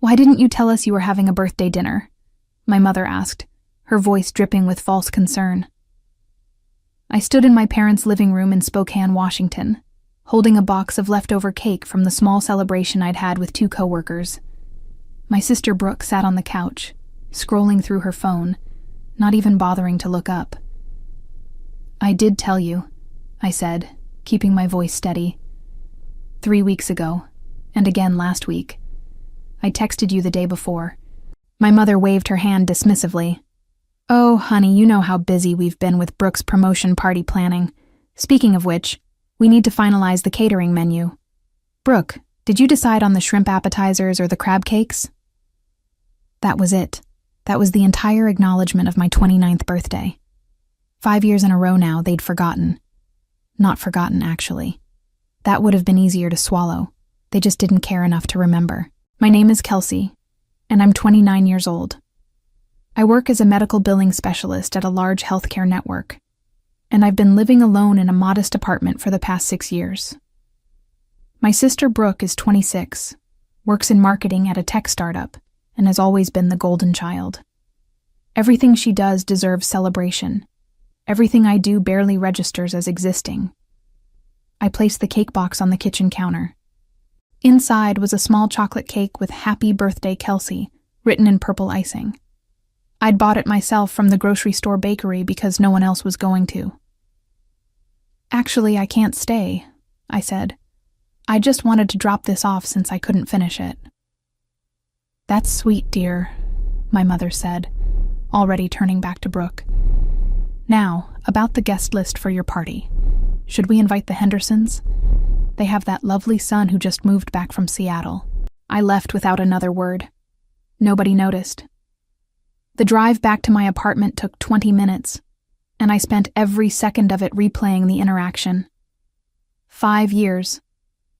"Why didn't you tell us you were having a birthday dinner?" my mother asked, her voice dripping with false concern. I stood in my parents' living room in Spokane, Washington, holding a box of leftover cake from the small celebration I'd had with 2 coworkers. My sister Brooke sat on the couch, scrolling through her phone, not even bothering to look up. "I did tell you," I said, keeping my voice steady. "3 weeks ago, and again last week. I texted you the day before." My mother waved her hand dismissively. "Oh, honey, you know how busy we've been with Brooke's promotion party planning. Speaking of which, we need to finalize the catering menu. Brooke, did you decide on the shrimp appetizers or the crab cakes?" That was it. That was the entire acknowledgement of my 29th birthday. 5 years in a row now, they'd forgotten. Not forgotten, actually. That would have been easier to swallow. They just didn't care enough to remember. My name is Kelsey, and I'm 29 years old. I work as a medical billing specialist at a large healthcare network, and I've been living alone in a modest apartment for the past 6 years. My sister Brooke is 26, works in marketing at a tech startup, and has always been the golden child. Everything she does deserves celebration. Everything I do barely registers as existing. I placed the cake box on the kitchen counter. Inside was a small chocolate cake with "Happy Birthday, Kelsey" written in purple icing. I'd bought it myself from the grocery store bakery because no one else was going to. "Actually, I can't stay," I said. "I just wanted to drop this off since I couldn't finish it." "That's sweet, dear," my mother said, already turning back to Brooke. "Now, about the guest list for your party. Should we invite the Hendersons? They have that lovely son who just moved back from Seattle." I left without another word. Nobody noticed. The drive back to my apartment took 20 minutes, and I spent every second of it replaying the interaction. 5 years.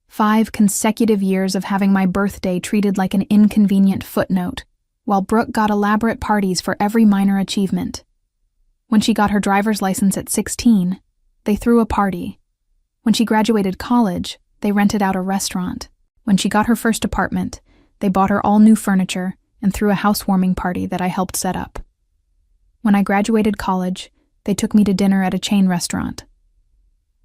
5 consecutive years of having my birthday treated like an inconvenient footnote, while Brooke got elaborate parties for every minor achievement. When she got her driver's license at 16, they threw a party. When she graduated college, they rented out a restaurant. When she got her first apartment, they bought her all new furniture and threw a housewarming party that I helped set up. When I graduated college, they took me to dinner at a chain restaurant.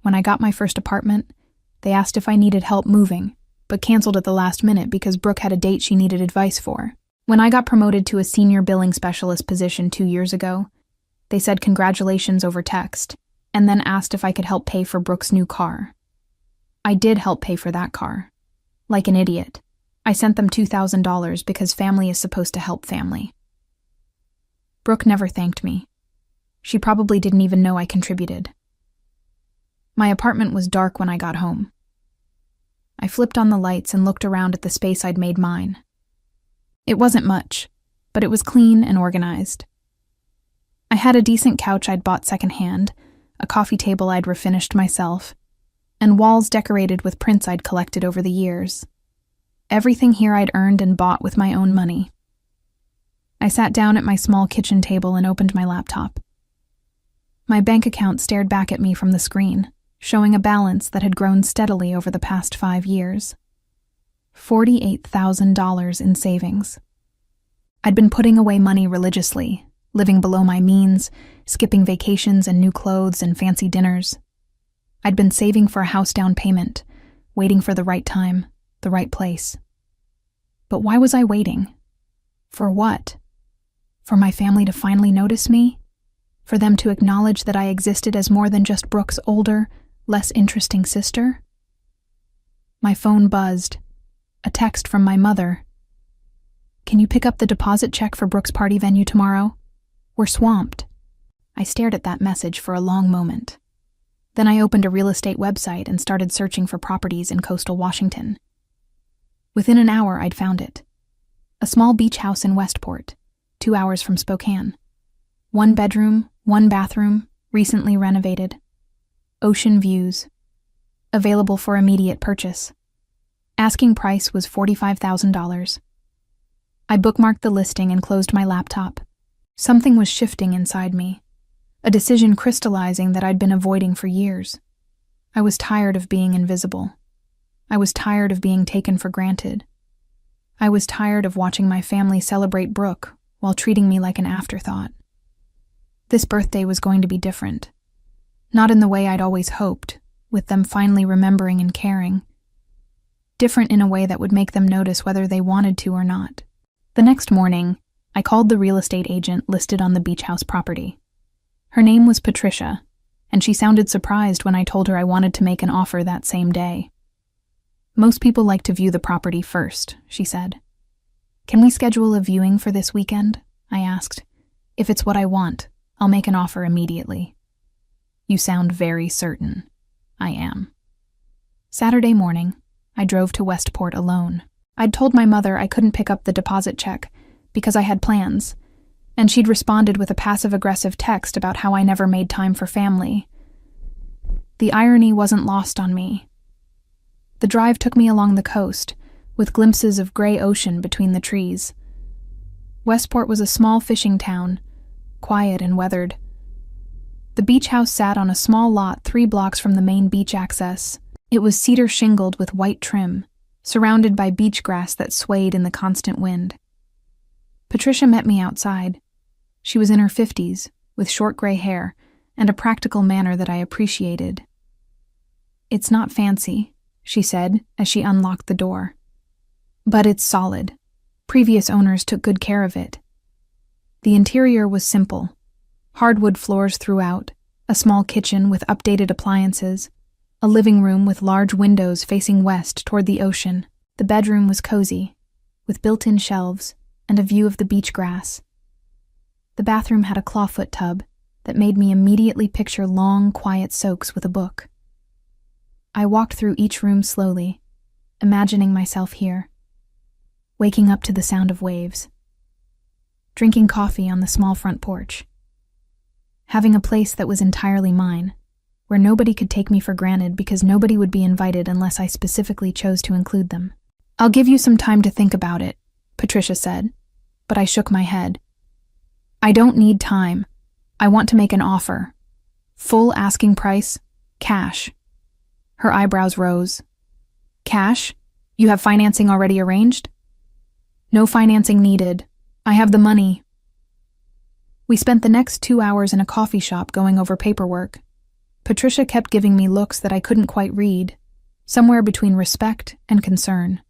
When I got my first apartment, they asked if I needed help moving, but canceled at the last minute because Brooke had a date she needed advice for. When I got promoted to a senior billing specialist position 2 years ago, they said congratulations over text, and then asked if I could help pay for Brooke's new car. I did help pay for that car. Like an idiot, I sent them $2,000 because family is supposed to help family. Brooke never thanked me. She probably didn't even know I contributed. My apartment was dark when I got home. I flipped on the lights and looked around at the space I'd made mine. It wasn't much, but it was clean and organized. I had a decent couch I'd bought secondhand, a coffee table I'd refinished myself, and walls decorated with prints I'd collected over the years. Everything here I'd earned and bought with my own money. I sat down at my small kitchen table and opened my laptop. My bank account stared back at me from the screen, showing a balance that had grown steadily over the past 5 years. $48,000 in savings. I'd been putting away money religiously, living below my means, skipping vacations and new clothes and fancy dinners. I'd been saving for a house down payment, waiting for the right time, the right place. But why was I waiting? For what? For my family to finally notice me? For them to acknowledge that I existed as more than just Brooke's older, less interesting sister? My phone buzzed. A text from my mother. "Can you pick up the deposit check for Brooke's party venue tomorrow? We're swamped." I stared at that message for a long moment. Then I opened a real estate website and started searching for properties in coastal Washington. Within an hour, I'd found it. A small beach house in Westport, 2 hours from Spokane. 1 bedroom, 1 bathroom, recently renovated. Ocean views. Available for immediate purchase. Asking price was $45,000. I bookmarked the listing and closed my laptop. Something was shifting inside me. A decision crystallizing that I'd been avoiding for years. I was tired of being invisible. I was tired of being taken for granted. I was tired of watching my family celebrate Brooke while treating me like an afterthought. This birthday was going to be different. Not in the way I'd always hoped, with them finally remembering and caring. Different in a way that would make them notice whether they wanted to or not. The next morning, I called the real estate agent listed on the beach house property. Her name was Patricia, and she sounded surprised when I told her I wanted to make an offer that same day. Most people like to view the property first, she said. Can we schedule a viewing for this weekend? I asked. If it's what I want, I'll make an offer immediately. You sound very certain. I am. Saturday morning, I drove to Westport alone. I'd told my mother I couldn't pick up the deposit check because I had plans, and she'd responded with a passive-aggressive text about how I never made time for family. The irony wasn't lost on me. The drive took me along the coast, with glimpses of gray ocean between the trees. Westport was a small fishing town, quiet and weathered. The beach house sat on a small lot 3 blocks from the main beach access. It was cedar shingled with white trim, surrounded by beach grass that swayed in the constant wind. Patricia met me outside. She was in her 50s, with short gray hair and a practical manner that I appreciated. It's not fancy, she said as she unlocked the door. But it's solid. Previous owners took good care of it. The interior was simple. Hardwood floors throughout, a small kitchen with updated appliances, a living room with large windows facing west toward the ocean. The bedroom was cozy, with built-in shelves and a view of the beach grass. The bathroom had a clawfoot tub that made me immediately picture long, quiet soaks with a book. I walked through each room slowly, imagining myself here, waking up to the sound of waves, drinking coffee on the small front porch, having a place that was entirely mine, where nobody could take me for granted because nobody would be invited unless I specifically chose to include them. I'll give you some time to think about it, Patricia said, but I shook my head. I don't need time. I want to make an offer. Full asking price, cash. Her eyebrows rose. Cash? You have financing already arranged? No financing needed. I have the money. We spent the next 2 hours in a coffee shop going over paperwork. Patricia kept giving me looks that I couldn't quite read, somewhere between respect and concern.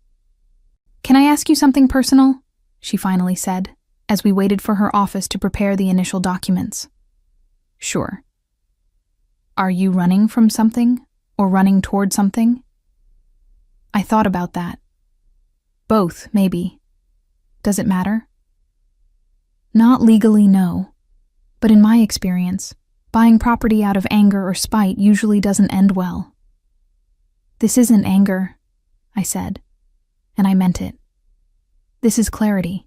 Can I ask you something personal? She finally said, as we waited for her office to prepare the initial documents. Sure. Are you running from something? Or running toward something? I thought about that. Both, maybe. Does it matter? Not legally, no. But in my experience, buying property out of anger or spite usually doesn't end well. This isn't anger, I said, and I meant it. This is clarity.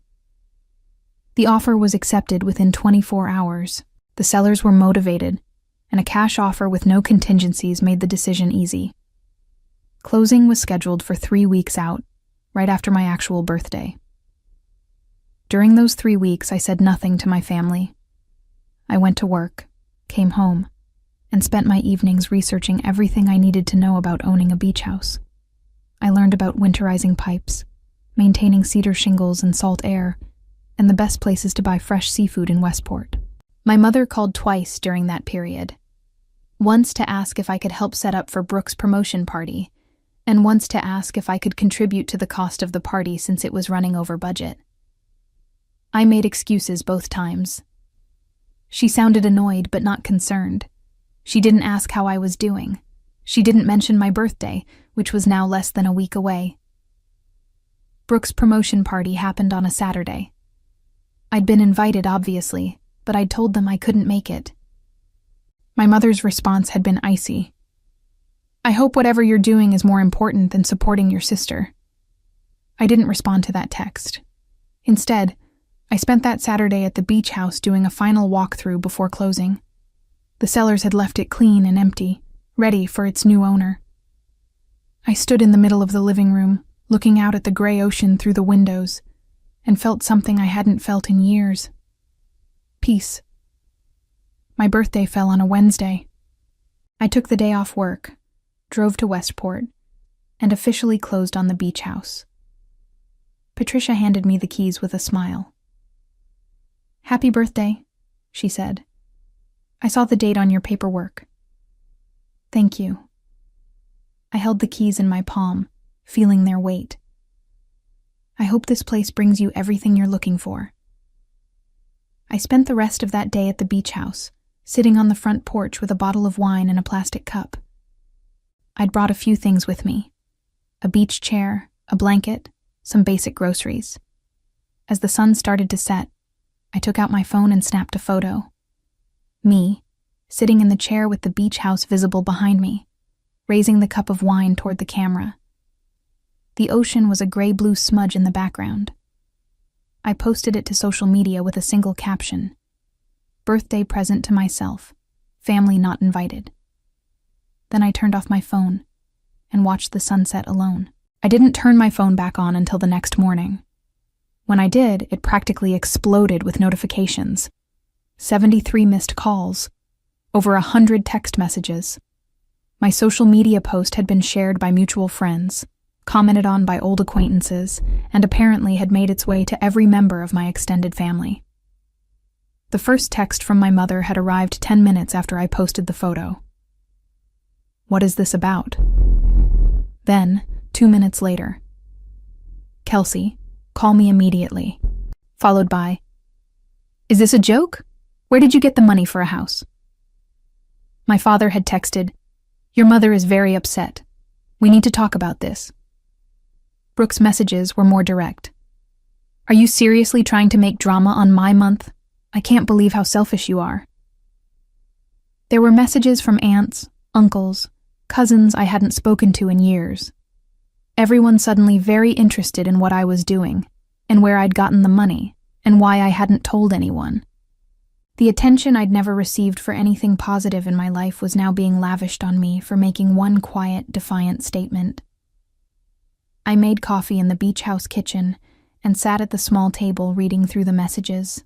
The offer was accepted within 24 hours. The sellers were motivated, and a cash offer with no contingencies made the decision easy. Closing was scheduled for 3 weeks out, right after my actual birthday. During those 3 weeks, I said nothing to my family. I went to work, came home, and spent my evenings researching everything I needed to know about owning a beach house. I learned about winterizing pipes, maintaining cedar shingles and salt air, and the best places to buy fresh seafood in Westport. My mother called twice during that period. Once to ask if I could help set up for Brooke's promotion party, and once to ask if I could contribute to the cost of the party since it was running over budget. I made excuses both times. She sounded annoyed but not concerned. She didn't ask how I was doing. She didn't mention my birthday, which was now less than a week away. Brooke's promotion party happened on a Saturday. I'd been invited, obviously, but I'd told them I couldn't make it. My mother's response had been icy. I hope whatever you're doing is more important than supporting your sister. I didn't respond to that text. Instead, I spent that Saturday at the beach house doing a final walkthrough before closing. The sellers had left it clean and empty, ready for its new owner. I stood in the middle of the living room, looking out at the gray ocean through the windows, and felt something I hadn't felt in years. Peace. My birthday fell on a Wednesday. I took the day off work, drove to Westport, and officially closed on the beach house. Patricia handed me the keys with a smile. "Happy birthday," she said. "I saw the date on your paperwork." "Thank you." I held the keys in my palm, feeling their weight. "I hope this place brings you everything you're looking for." I spent the rest of that day at the beach house, sitting on the front porch with a bottle of wine and a plastic cup. I'd brought a few things with me: a beach chair, a blanket, some basic groceries. As the sun started to set, I took out my phone and snapped a photo. Me, sitting in the chair with the beach house visible behind me, raising the cup of wine toward the camera. The ocean was a gray-blue smudge in the background. I posted it to social media with a single caption: "Birthday present to myself, family not invited." Then I turned off my phone and watched the sunset alone. I didn't turn my phone back on until the next morning. When I did, it practically exploded with notifications. 73 missed calls, over 100 text messages. My social media post had been shared by mutual friends, commented on by old acquaintances, and apparently had made its way to every member of my extended family. The first text from my mother had arrived 10 minutes after I posted the photo. "What is this about?" Then, 2 minutes later, "Kelsey, call me immediately," followed by, "Is this a joke? Where did you get the money for a house?" My father had texted, "Your mother is very upset. We need to talk about this." Brooke's messages were more direct. "Are you seriously trying to make drama on my month? I can't believe how selfish you are." There were messages from aunts, uncles, cousins I hadn't spoken to in years. Everyone suddenly very interested in what I was doing, and where I'd gotten the money, and why I hadn't told anyone. The attention I'd never received for anything positive in my life was now being lavished on me for making one quiet, defiant statement. I made coffee in the beach house kitchen and sat at the small table reading through the messages.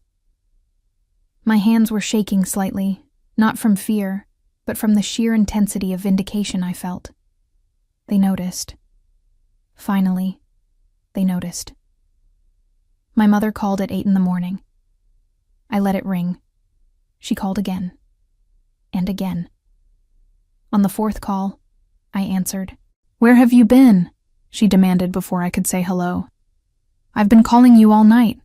My hands were shaking slightly, not from fear, but from the sheer intensity of vindication I felt. They noticed. Finally, they noticed. My mother called at 8 in the morning. I let it ring. She called again. And again. On the 4th call, I answered. "Where have you been?" she demanded before I could say hello. "I've been calling you all night."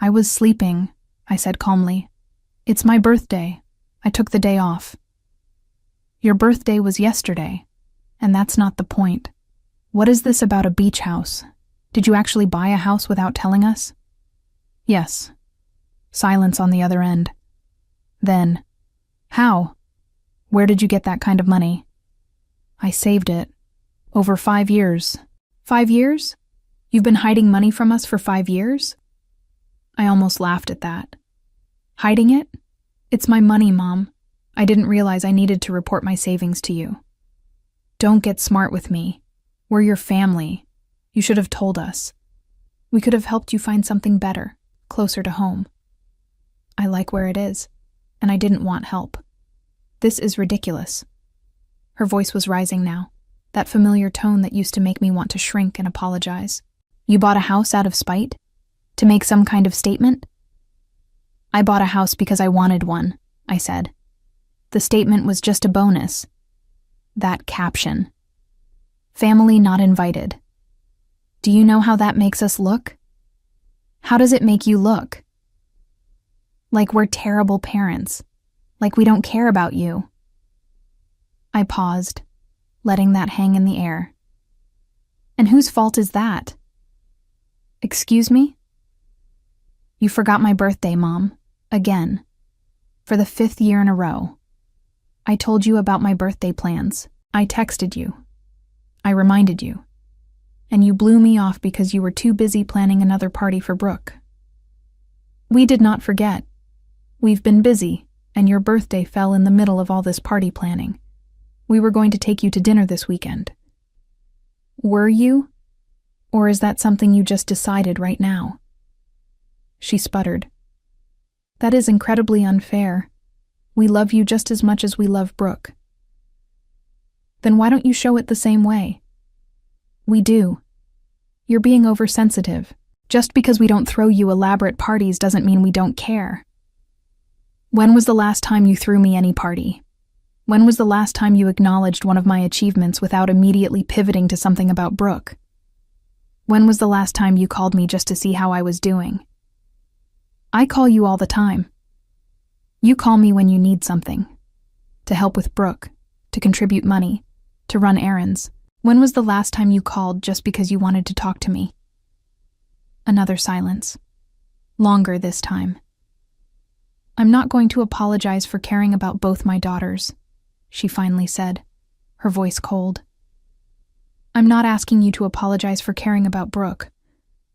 "I was sleeping," I said calmly. "It's my birthday. I took the day off." "Your birthday was yesterday, and that's not the point. What is this about a beach house? Did you actually buy a house without telling us?" "Yes." Silence on the other end. Then, "How? Where did you get that kind of money?" "I saved it. Over 5 years." "5 years? You've been hiding money from us for 5 years?" I almost laughed at that. "Hiding it? It's my money, Mom. I didn't realize I needed to report my savings to you." "Don't get smart with me. We're your family. You should have told us. We could have helped you find something better, closer to home." "I like where it is, and I didn't want help. This is ridiculous." Her voice was rising now, that familiar tone that used to make me want to shrink and apologize. "You bought a house out of spite? To make some kind of statement?" "I bought a house because I wanted one," I said. The statement was just a bonus. That caption. "Family not invited." Do you know how that makes us look? How does it make you look? Like we're terrible parents. Like we don't care about you. I paused, letting that hang in the air. And whose fault is that? Excuse me? You forgot my birthday, Mom. Again. For the 5th year in a row. I told you about my birthday plans. I texted you. I reminded you. And you blew me off because you were too busy planning another party for Brooke. We did not forget. We've been busy, and your birthday fell in the middle of all this party planning. We were going to take you to dinner this weekend. Were you? Or is that something you just decided right now? She sputtered. That is incredibly unfair. We love you just as much as we love Brooke. Then why don't you show it the same way? We do. You're being oversensitive. Just because we don't throw you elaborate parties doesn't mean we don't care. When was the last time you threw me any party? When was the last time you acknowledged one of my achievements without immediately pivoting to something about Brooke? When was the last time you called me just to see how I was doing? I call you all the time. You call me when you need something. To help with Brooke, to contribute money, to run errands. When was the last time you called just because you wanted to talk to me? Another silence. Longer this time. I'm not going to apologize for caring about both my daughters, she finally said, her voice cold. I'm not asking you to apologize for caring about Brooke.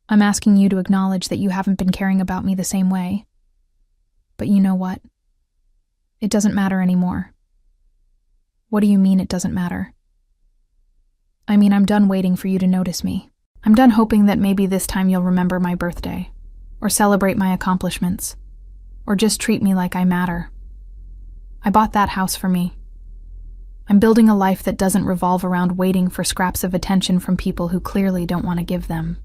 I'm asking you to acknowledge that you haven't been caring about me the same way. But you know what? It doesn't matter anymore. What do you mean it doesn't matter? I mean, I'm done waiting for you to notice me. I'm done hoping that maybe this time you'll remember my birthday, or celebrate my accomplishments, or just treat me like I matter. I bought that house for me. I'm building a life that doesn't revolve around waiting for scraps of attention from people who clearly don't want to give them.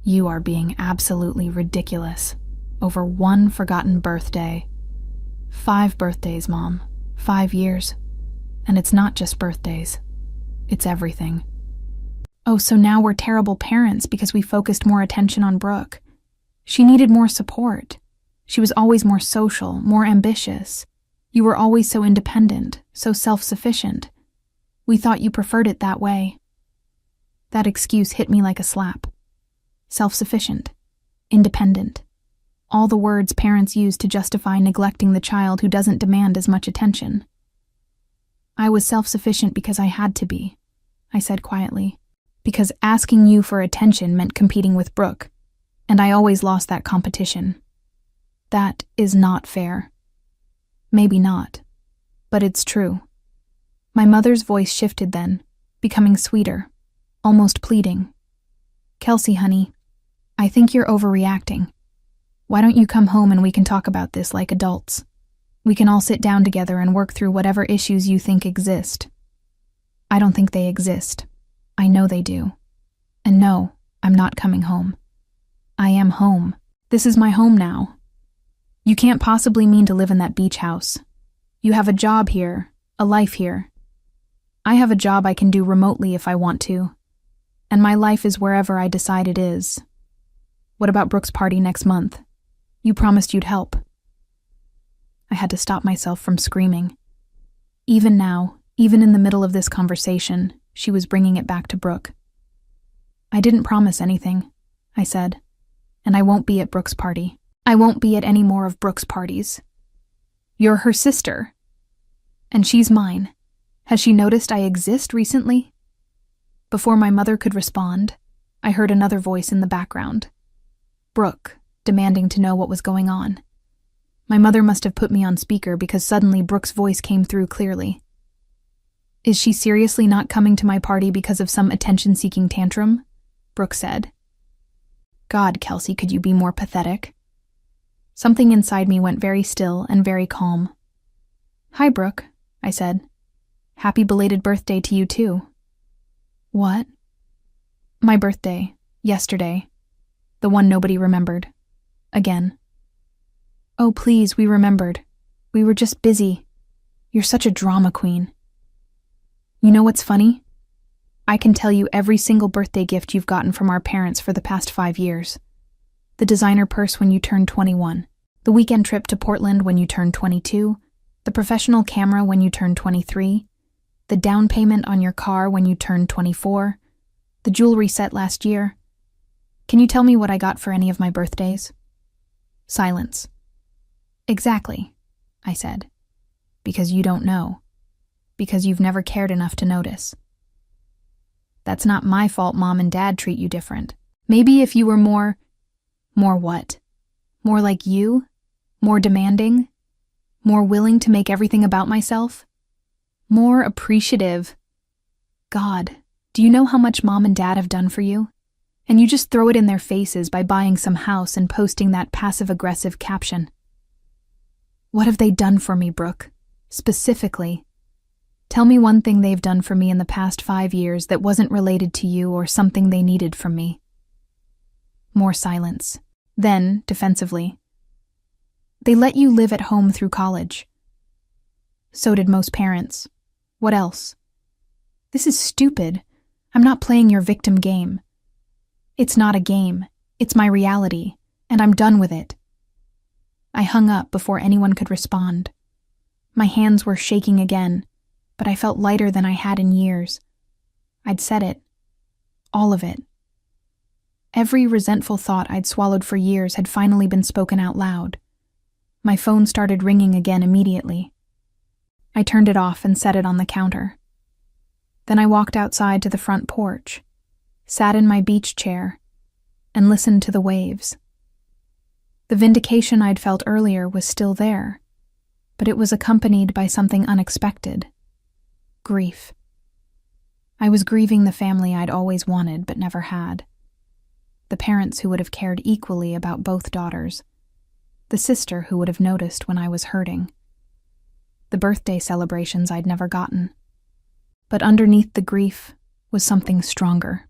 You are being absolutely ridiculous over one forgotten birthday. 5 birthdays, Mom. 5 years. And it's not just birthdays. It's everything. Oh, so now we're terrible parents because we focused more attention on Brooke. She needed more support. She was always more social, more ambitious. You were always so independent, so self-sufficient. We thought you preferred it that way. That excuse hit me like a slap. Self-sufficient. Independent. All the words parents use to justify neglecting the child who doesn't demand as much attention. I was self-sufficient because I had to be, I said quietly, because asking you for attention meant competing with Brooke, and I always lost that competition. That is not fair. Maybe not, but it's true. My mother's voice shifted then, becoming sweeter, almost pleading. Kelsey, honey, I think you're overreacting. Why don't you come home and we can talk about this like adults? We can all sit down together and work through whatever issues you think exist. I don't think they exist. I know they do. And no, I'm not coming home. I am home. This is my home now. You can't possibly mean to live in that beach house. You have a job here, a life here. I have a job I can do remotely if I want to. And my life is wherever I decide it is. What about Brooke's party next month? You promised you'd help. I had to stop myself from screaming. Even now, even in the middle of this conversation, she was bringing it back to Brooke. I didn't promise anything, I said, and I won't be at Brooke's party. I won't be at any more of Brooke's parties. You're her sister. And she's mine. Has she noticed I exist recently? Before my mother could respond, I heard another voice in the background. Brooke, demanding to know what was going on. My mother must have put me on speaker because suddenly Brooke's voice came through clearly. Is she seriously not coming to my party because of some attention-seeking tantrum? Brooke said. God, Kelsey, could you be more pathetic? Something inside me went very still and very calm. Hi, Brooke, I said. Happy belated birthday to you too. What? My birthday, yesterday. The one nobody remembered. Again. Oh, please, we remembered. We were just busy. You're such a drama queen. You know what's funny? I can tell you every single birthday gift you've gotten from our parents for the past 5 years. The designer purse when you turned 21, the weekend trip to Portland when you turned 22, the professional camera when you turned 23, the down payment on your car when you turned 24, the jewelry set last year. Can you tell me what I got for any of my birthdays? Silence. Exactly, I said. Because you don't know. Because you've never cared enough to notice. That's not my fault Mom and Dad treat you different. Maybe if you were more what? More like you? More demanding? More willing to make everything about myself? More appreciative? God, do you know how much Mom and Dad have done for you? And you just throw it in their faces by buying some house and posting that passive-aggressive caption. What have they done for me, Brooke? Specifically? Tell me one thing they've done for me in the past 5 years that wasn't related to you or something they needed from me. More silence. Then, defensively, they let you live at home through college. So did most parents. What else? This is stupid. I'm not playing your victim game. It's not a game. It's my reality, and I'm done with it. I hung up before anyone could respond. My hands were shaking again, but I felt lighter than I had in years. I'd said it. All of it. Every resentful thought I'd swallowed for years had finally been spoken out loud. My phone started ringing again immediately. I turned it off and set it on the counter. Then I walked outside to the front porch, sat in my beach chair, and listened to the waves. The vindication I'd felt earlier was still there, but it was accompanied by something unexpected. Grief. I was grieving the family I'd always wanted but never had. The parents who would have cared equally about both daughters. The sister who would have noticed when I was hurting. The birthday celebrations I'd never gotten. But underneath the grief was something stronger.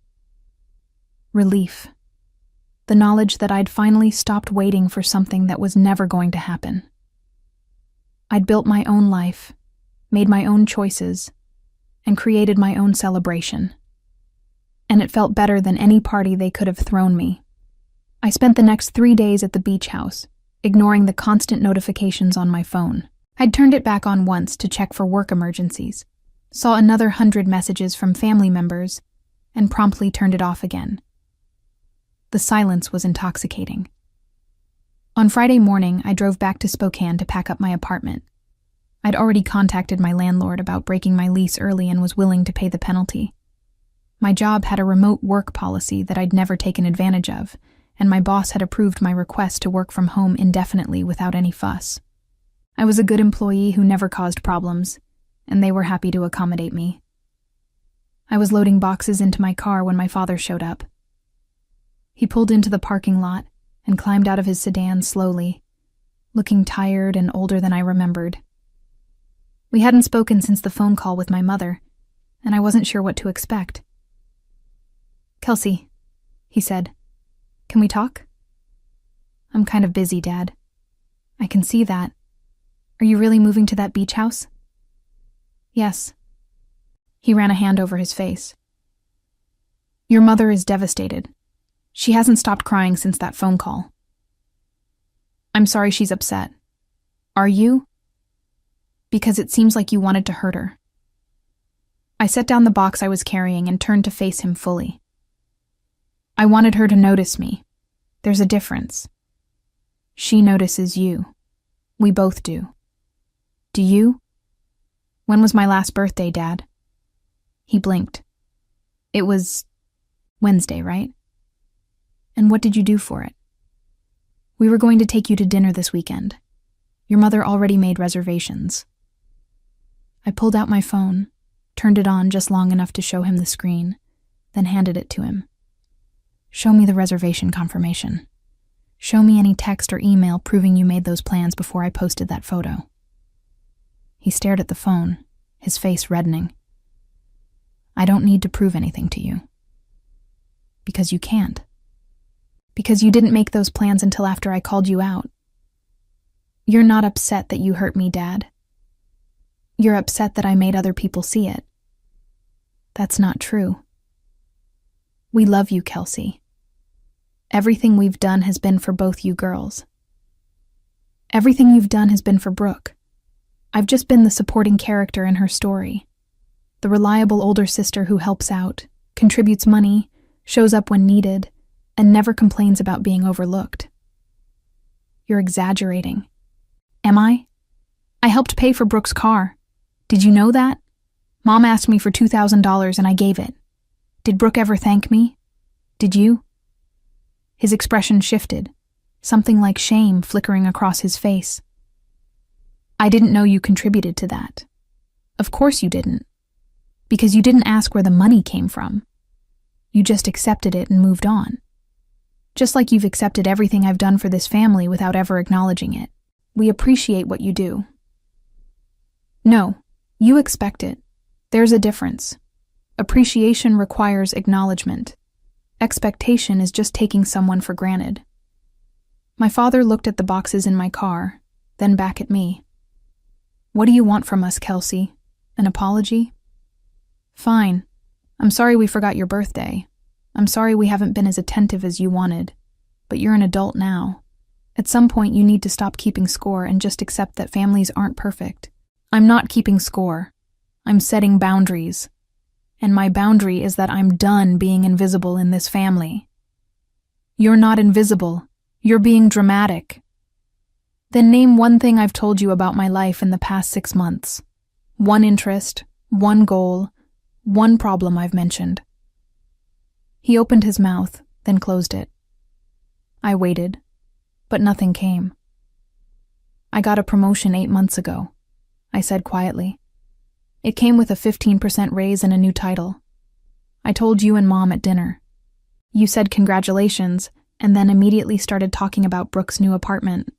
Relief. The knowledge that I'd finally stopped waiting for something that was never going to happen. I'd built my own life, made my own choices, and created my own celebration. And it felt better than any party they could have thrown me. I spent the next 3 days at the beach house, ignoring the constant notifications on my phone. I'd turned it back on once to check for work emergencies, saw another 100 messages from family members, and promptly turned it off again. The silence was intoxicating. On Friday morning, I drove back to Spokane to pack up my apartment. I'd already contacted my landlord about breaking my lease early and was willing to pay the penalty. My job had a remote work policy that I'd never taken advantage of, and my boss had approved my request to work from home indefinitely without any fuss. I was a good employee who never caused problems, and they were happy to accommodate me. I was loading boxes into my car when my father showed up. He pulled into the parking lot and climbed out of his sedan slowly, looking tired and older than I remembered. We hadn't spoken since the phone call with my mother, and I wasn't sure what to expect. "Kelsey," he said, "can we talk?" "I'm kind of busy, Dad." "I can see that. Are you really moving to that beach house?" "Yes." He ran a hand over his face. "Your mother is devastated. She hasn't stopped crying since that phone call." "I'm sorry she's upset. Are you?" "Because it seems like you wanted to hurt her." I set down the box I was carrying and turned to face him fully. "I wanted her to notice me. There's a difference. She notices you. We both do. Do you?" "When was my last birthday, Dad?" He blinked. "It was Wednesday, right? And what did you do for it?" "We were going to take you to dinner this weekend. Your mother already made reservations." I pulled out my phone, turned it on just long enough to show him the screen, then handed it to him. "Show me the reservation confirmation. Show me any text or email proving you made those plans before I posted that photo." He stared at the phone, his face reddening. "I don't need to prove anything to you." "Because you can't. Because you didn't make those plans until after I called you out. You're not upset that you hurt me, Dad. You're upset that I made other people see it. That's not true. We love you, Kelsey. Everything we've done has been for both you girls. Everything you've done has been for Brooke. I've just been the supporting character in her story. The reliable older sister who helps out, contributes money, shows up when needed, and never complains about being overlooked." "You're exaggerating." "Am I? I helped pay for Brooke's car. Did you know that? Mom asked me for $2,000 and I gave it. Did Brooke ever thank me? Did you?" His expression shifted, something like shame flickering across his face. "I didn't know you contributed to that. Of course you didn't. Because you didn't ask where the money came from. You just accepted it and moved on. Just like you've accepted everything I've done for this family without ever acknowledging it. We appreciate what you do." "No, you expect it. There's a difference. Appreciation requires acknowledgement. Expectation is just taking someone for granted. My father looked at the boxes in my car, then back at me. What do you want from us, Kelsey? An apology? Fine. I'm sorry we forgot your birthday. I'm sorry we haven't been as attentive as you wanted. But you're an adult now. At some point you need to stop keeping score and just accept that families aren't perfect. I'm not keeping score. I'm setting boundaries. And my boundary is that I'm done being invisible in this family. You're not invisible. You're being dramatic. Then name one thing I've told you about my life in the past 6 months. One interest, one goal, one problem I've mentioned. He opened his mouth, then closed it. I waited, but nothing came. I got a promotion 8 months ago, I said quietly. It came with a 15% raise and a new title. I told you and Mom at dinner. You said congratulations, and then immediately started talking about Brooke's new apartment.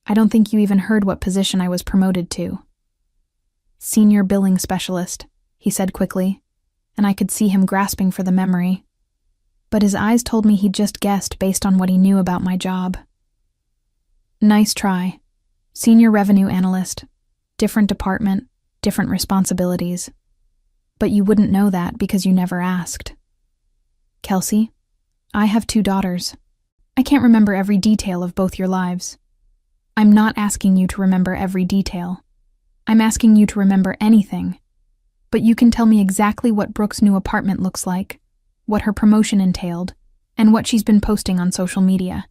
I don't think you even heard what position I was promoted to. Senior billing specialist, he said quickly, and I could see him grasping for the memory. But his eyes told me he'd just guessed based on what he knew about my job. Nice try. Senior revenue analyst. Different department, different responsibilities. But you wouldn't know that because you never asked. Kelsey, I have 2 daughters. I can't remember every detail of both your lives. I'm not asking you to remember every detail. I'm asking you to remember anything. But you can tell me exactly what Brooke's new apartment looks like, what her promotion entailed, and what she's been posting on social media.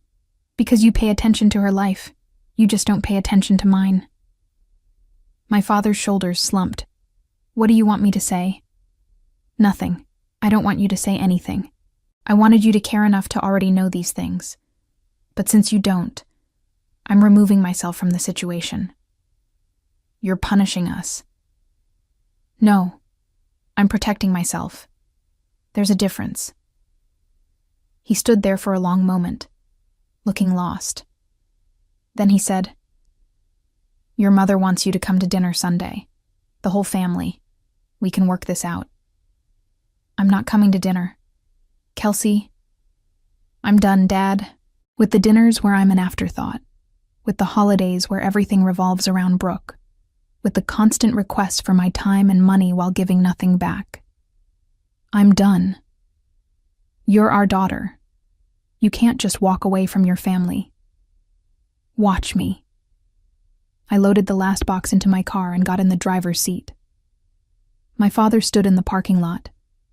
Because you pay attention to her life. You just don't pay attention to mine. My father's shoulders slumped. What do you want me to say? Nothing. I don't want you to say anything. I wanted you to care enough to already know these things. But since you don't, I'm removing myself from the situation. You're punishing us. No, I'm protecting myself. There's a difference. He stood there for a long moment, looking lost. Then he said, Your mother wants you to come to dinner Sunday. The whole family. We can work this out. I'm not coming to dinner. Kelsey, I'm done, Dad, with the dinners where I'm an afterthought, with the holidays where everything revolves around Brooke, with the constant requests for my time and money while giving nothing back. I'm done. You're our daughter. You can't just walk away from your family. Watch me. I loaded the last box into my car and got in the driver's seat. My father stood in the parking lot,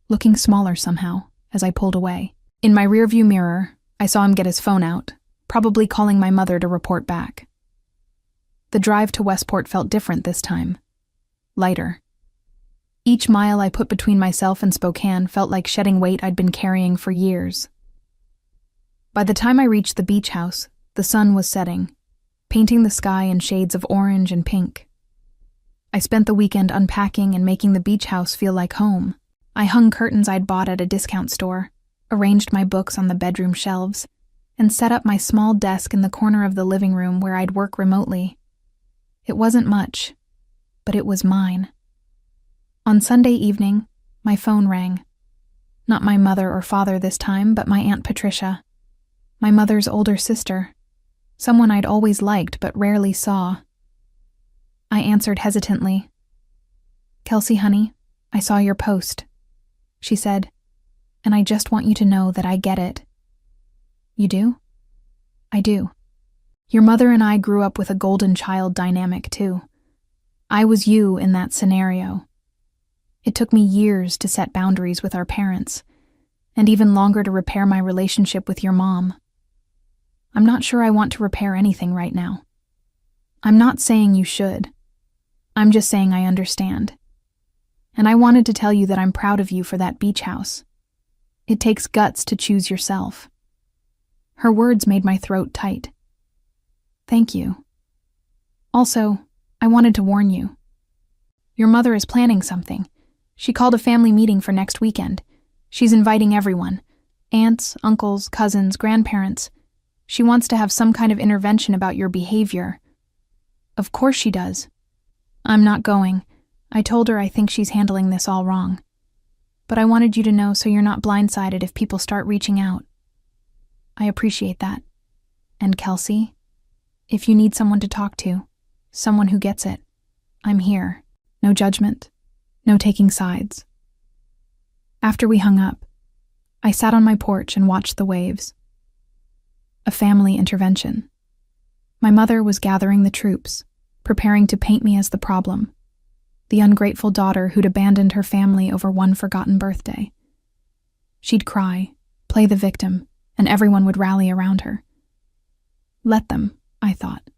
looking smaller somehow, as I pulled away. In my rearview mirror, I saw him get his phone out, probably calling my mother to report back. The drive to Westport felt different this time. Lighter. Each mile I put between myself and Spokane felt like shedding weight I'd been carrying for years. By the time I reached the beach house, the sun was setting, painting the sky in shades of orange and pink. I spent the weekend unpacking and making the beach house feel like home. I hung curtains I'd bought at a discount store, arranged my books on the bedroom shelves, and set up my small desk in the corner of the living room where I'd work remotely. It wasn't much, but it was mine. On Sunday evening, my phone rang. Not my mother or father this time, but my Aunt Patricia, my mother's older sister, someone I'd always liked but rarely saw. I answered hesitantly. Kelsey, honey, I saw your post, she said, and I just want you to know that I get it. You do? I do. Your mother and I grew up with a golden child dynamic, too. I was you in that scenario. It took me years to set boundaries with our parents, and even longer to repair my relationship with your mom. I'm not sure I want to repair anything right now. I'm not saying you should. I'm just saying I understand. And I wanted to tell you that I'm proud of you for that beach house. It takes guts to choose yourself. Her words made my throat tight. Thank you. Also, I wanted to warn you. Your mother is planning something. She called a family meeting for next weekend. She's inviting everyone. Aunts, uncles, cousins, grandparents. She wants to have some kind of intervention about your behavior. Of course she does. I'm not going. I told her I think she's handling this all wrong. But I wanted you to know so you're not blindsided if people start reaching out. I appreciate that. And Kelsey, if you need someone to talk to, someone who gets it, I'm here. No judgment, no taking sides. After we hung up, I sat on my porch and watched the waves. A family intervention. My mother was gathering the troops, preparing to paint me as the problem, the ungrateful daughter who'd abandoned her family over one forgotten birthday. She'd cry, play the victim, and everyone would rally around her. Let them, I thought.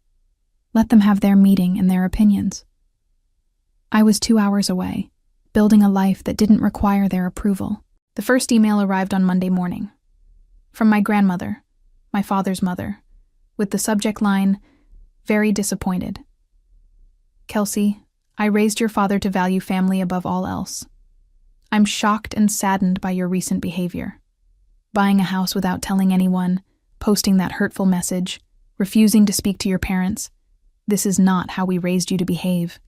Let them have their meeting and their opinions. I was 2 hours away, building a life that didn't require their approval. The first email arrived on Monday morning. From my grandmother, my father's mother, with the subject line, "Very disappointed. Kelsey, I raised your father to value family above all else. I'm shocked and saddened by your recent behavior. Buying a house without telling anyone, posting that hurtful message, refusing to speak to your parents. This is not how we raised you to behave.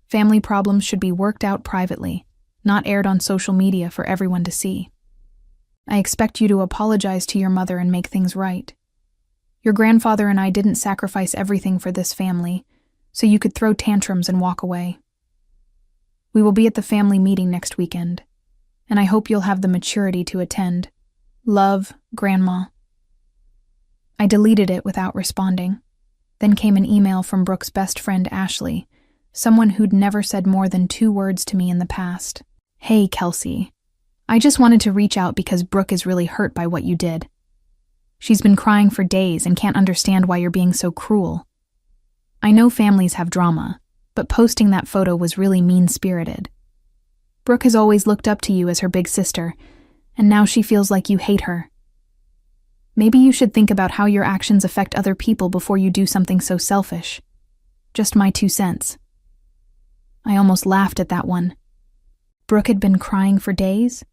Family problems should be worked out privately, not aired on social media for everyone to see. I expect you to apologize to your mother and make things right. Your grandfather and I didn't sacrifice everything for this family, so you could throw tantrums and walk away. We will be at the family meeting next weekend, and I hope you'll have the maturity to attend. Love, Grandma." I deleted it without responding. Then came an email from Brooke's best friend Ashley, someone who'd never said more than 2 words to me in the past. "Hey, Kelsey. I just wanted to reach out because Brooke is really hurt by what you did. She's been crying for days and can't understand why you're being so cruel. I know families have drama, but posting that photo was really mean-spirited. Brooke has always looked up to you as her big sister, and now she feels like you hate her. Maybe you should think about how your actions affect other people before you do something so selfish. Just my 2 cents. I almost laughed at that one. Brooke had been crying for days?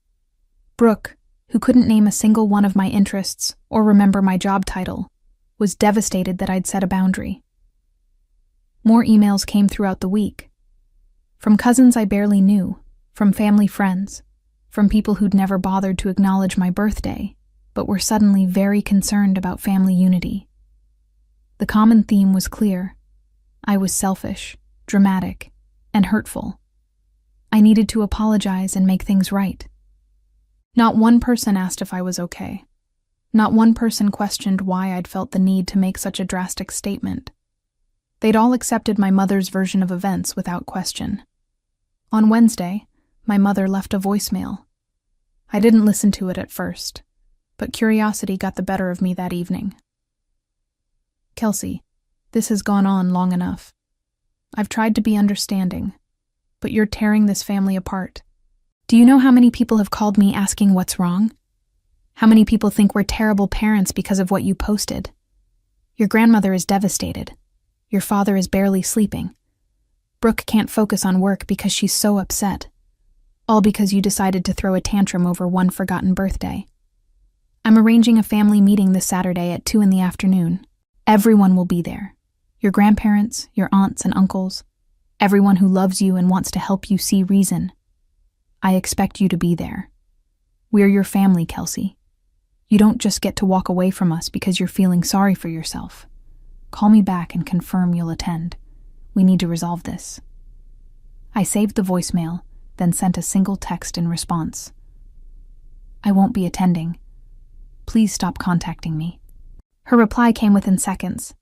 Brooke, who couldn't name a single one of my interests or remember my job title, was devastated that I'd set a boundary. More emails came throughout the week. From cousins I barely knew, from family friends, from people who'd never bothered to acknowledge my birthday, but were suddenly very concerned about family unity. The common theme was clear. I was selfish, dramatic, and hurtful. I needed to apologize and make things right. Not one person asked if I was okay. Not one person questioned why I'd felt the need to make such a drastic statement. They'd all accepted my mother's version of events without question. On Wednesday, my mother left a voicemail. I didn't listen to it at first, but curiosity got the better of me that evening. "Kelsey, this has gone on long enough. I've tried to be understanding, but you're tearing this family apart. Do you know how many people have called me asking what's wrong? How many people think we're terrible parents because of what you posted? Your grandmother is devastated. Your father is barely sleeping. Brooke can't focus on work because she's so upset. All because you decided to throw a tantrum over one forgotten birthday. I'm arranging a family meeting this Saturday at 2 p.m. Everyone will be there. Your grandparents, your aunts and uncles, everyone who loves you and wants to help you see reason. I expect you to be there. We're your family, Kelsey. You don't just get to walk away from us because you're feeling sorry for yourself. Call me back and confirm you'll attend. We need to resolve this." I saved the voicemail, then sent a single text in response. "I won't be attending. Please stop contacting me." Her reply came within seconds.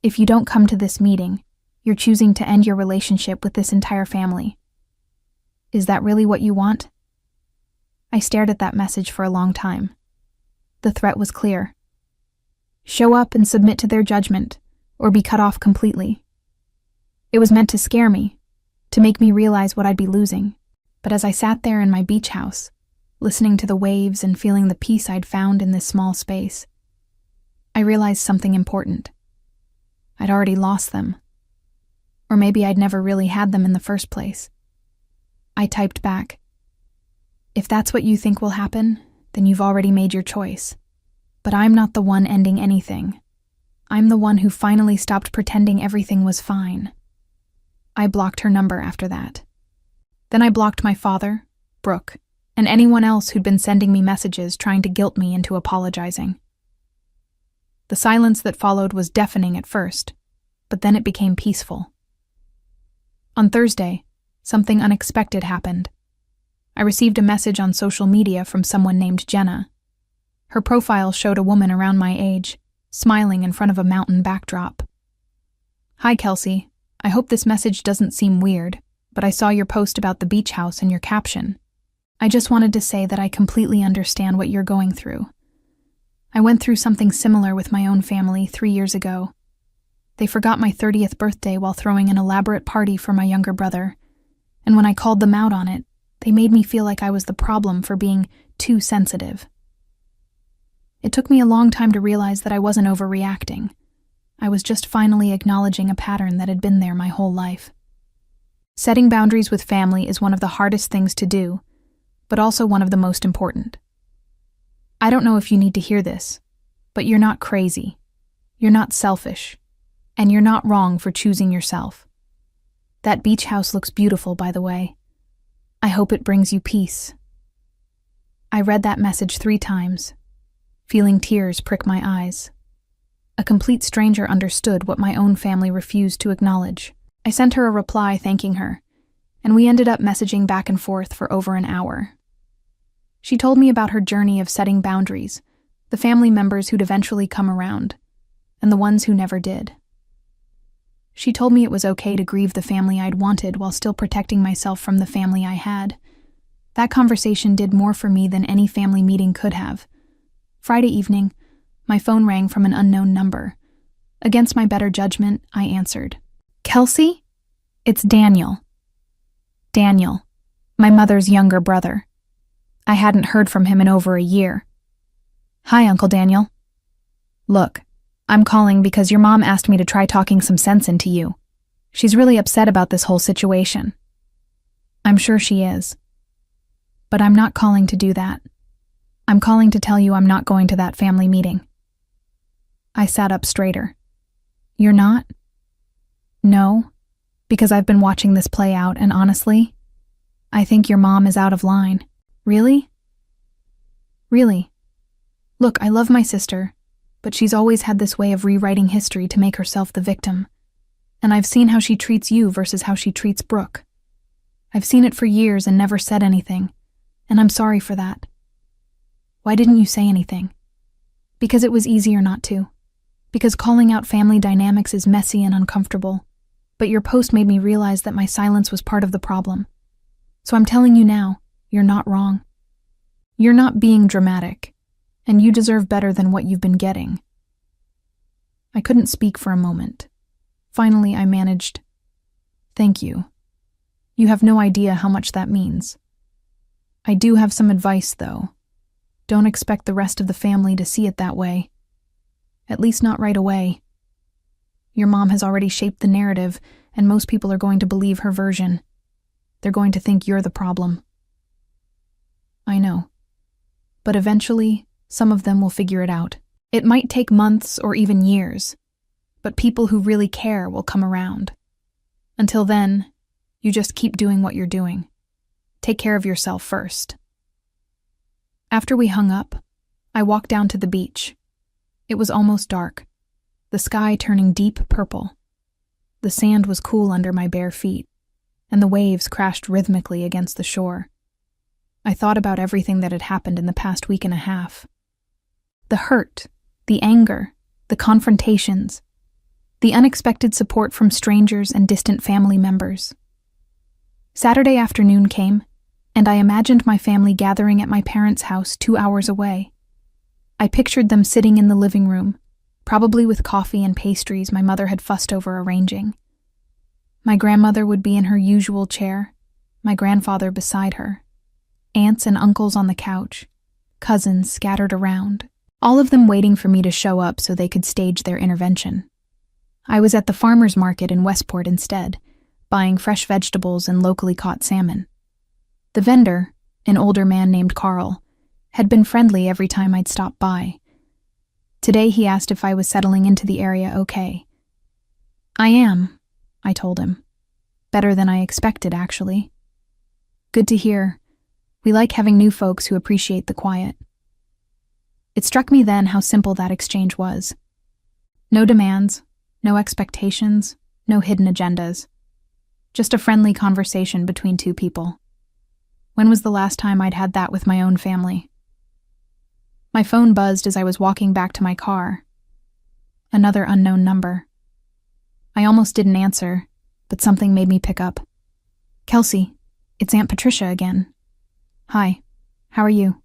"If you don't come to this meeting, you're choosing to end your relationship with this entire family. Is that really what you want?" I stared at that message for a long time. The threat was clear. Show up and submit to their judgment, or be cut off completely. It was meant to scare me, to make me realize what I'd be losing. But as I sat there in my beach house, listening to the waves and feeling the peace I'd found in this small space, I realized something important. I'd already lost them. Or maybe I'd never really had them in the first place. I typed back, "If that's what you think will happen, then you've already made your choice. But I'm not the one ending anything. I'm the one who finally stopped pretending everything was fine." I blocked her number after that. Then I blocked my father, Brooke, and anyone else who'd been sending me messages trying to guilt me into apologizing. The silence that followed was deafening at first, but then it became peaceful. On Thursday, something unexpected happened. I received a message on social media from someone named Jenna. Her profile showed a woman around my age, smiling in front of a mountain backdrop. "Hi, Kelsey. I hope this message doesn't seem weird, but I saw your post about the beach house and your caption. I just wanted to say that I completely understand what you're going through. I went through something similar with my own family 3 years ago. They forgot my 30th birthday while throwing an elaborate party for my younger brother, and when I called them out on it, they made me feel like I was the problem for being too sensitive. It took me a long time to realize that I wasn't overreacting. I was just finally acknowledging a pattern that had been there my whole life. Setting boundaries with family is one of the hardest things to do, but also one of the most important. I don't know if you need to hear this, but you're not crazy. You're not selfish. And you're not wrong for choosing yourself. That beach house looks beautiful, by the way. I hope it brings you peace." I read that message 3 times, feeling tears prick my eyes. A complete stranger understood what my own family refused to acknowledge. I sent her a reply thanking her, and we ended up messaging back and forth for over an hour. She told me about her journey of setting boundaries, the family members who'd eventually come around, and the ones who never did. She told me it was okay to grieve the family I'd wanted while still protecting myself from the family I had. That conversation did more for me than any family meeting could have. Friday evening, my phone rang from an unknown number. Against my better judgment, I answered. "Kelsey? It's Daniel." Daniel, my mother's younger brother. I hadn't heard from him in over a year. "Hi, Uncle Daniel. Look, I'm calling because your mom asked me to try talking some sense into you. She's really upset about this whole situation." "I'm sure she is. But I'm not calling to do that. I'm calling to tell you I'm not going to that family meeting." I sat up straighter. "You're not?" "No, because I've been watching this play out, and honestly, I think your mom is out of line." "Really?" "Really. Look, I love my sister, but she's always had this way of rewriting history to make herself the victim. And I've seen how she treats you versus how she treats Brooke. I've seen it for years and never said anything, and I'm sorry for that." "Why didn't you say anything?" "Because it was easier not to. Because calling out family dynamics is messy and uncomfortable. But your post made me realize that my silence was part of the problem. So I'm telling you now, you're not wrong. You're not being dramatic, and you deserve better than what you've been getting." I couldn't speak for a moment. Finally, I managed, "Thank you. You have no idea how much that means. I do have some advice, though. Don't expect the rest of the family to see it that way. At least not right away. Your mom has already shaped the narrative, and most people are going to believe her version. They're going to think you're the problem." "I know. But eventually, some of them will figure it out. It might take months or even years, but people who really care will come around. Until then, you just keep doing what you're doing. Take care of yourself first." After we hung up, I walked down to the beach. It was almost dark, the sky turning deep purple. The sand was cool under my bare feet, and the waves crashed rhythmically against the shore. I thought about everything that had happened in the past week and a half. The hurt, the anger, the confrontations, the unexpected support from strangers and distant family members. Saturday afternoon came, and I imagined my family gathering at my parents' house 2 hours away. I pictured them sitting in the living room, probably with coffee and pastries my mother had fussed over arranging. My grandmother would be in her usual chair, my grandfather beside her, aunts and uncles on the couch, cousins scattered around, all of them waiting for me to show up so they could stage their intervention. I was at the farmer's market in Westport instead, buying fresh vegetables and locally caught salmon. The vendor, an older man named Carl, had been friendly every time I'd stopped by. Today he asked if I was settling into the area okay. "I am," I told him. Better than I expected, actually. Good to hear. We like having new folks who appreciate the quiet. It struck me then how simple that exchange was. No demands, no expectations, no hidden agendas. Just a friendly conversation between two people. When was the last time I'd had that with my own family? My phone buzzed as I was walking back to my car. Another unknown number. I almost didn't answer, but something made me pick up. Kelsey, it's Aunt Patricia again. Hi, how are you?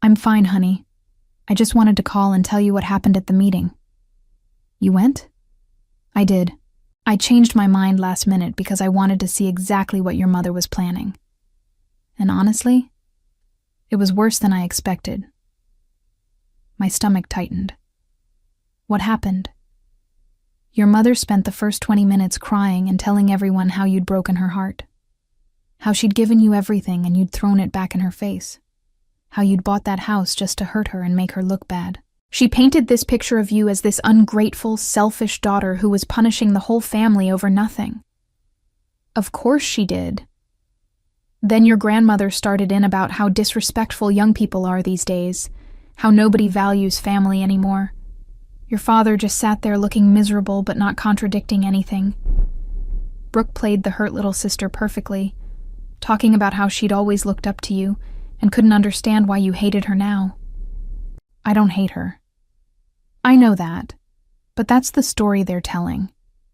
I'm fine, honey. I just wanted to call and tell you what happened at the meeting. You went? I did. I changed my mind last minute because I wanted to see exactly what your mother was planning. And honestly, it was worse than I expected. My stomach tightened. What happened? Your mother spent the first 20 minutes crying and telling everyone how you'd broken her heart. How she'd given you everything and you'd thrown it back in her face. How you'd bought that house just to hurt her and make her look bad. She painted this picture of you as this ungrateful, selfish daughter who was punishing the whole family over nothing. Of course she did. Then your grandmother started in about how disrespectful young people are these days, how nobody values family anymore. Your father just sat there looking miserable but not contradicting anything. Brooke played the hurt little sister perfectly, talking about how she'd always looked up to you and couldn't understand why you hated her now. I don't hate her. I know that, but that's the story they're telling,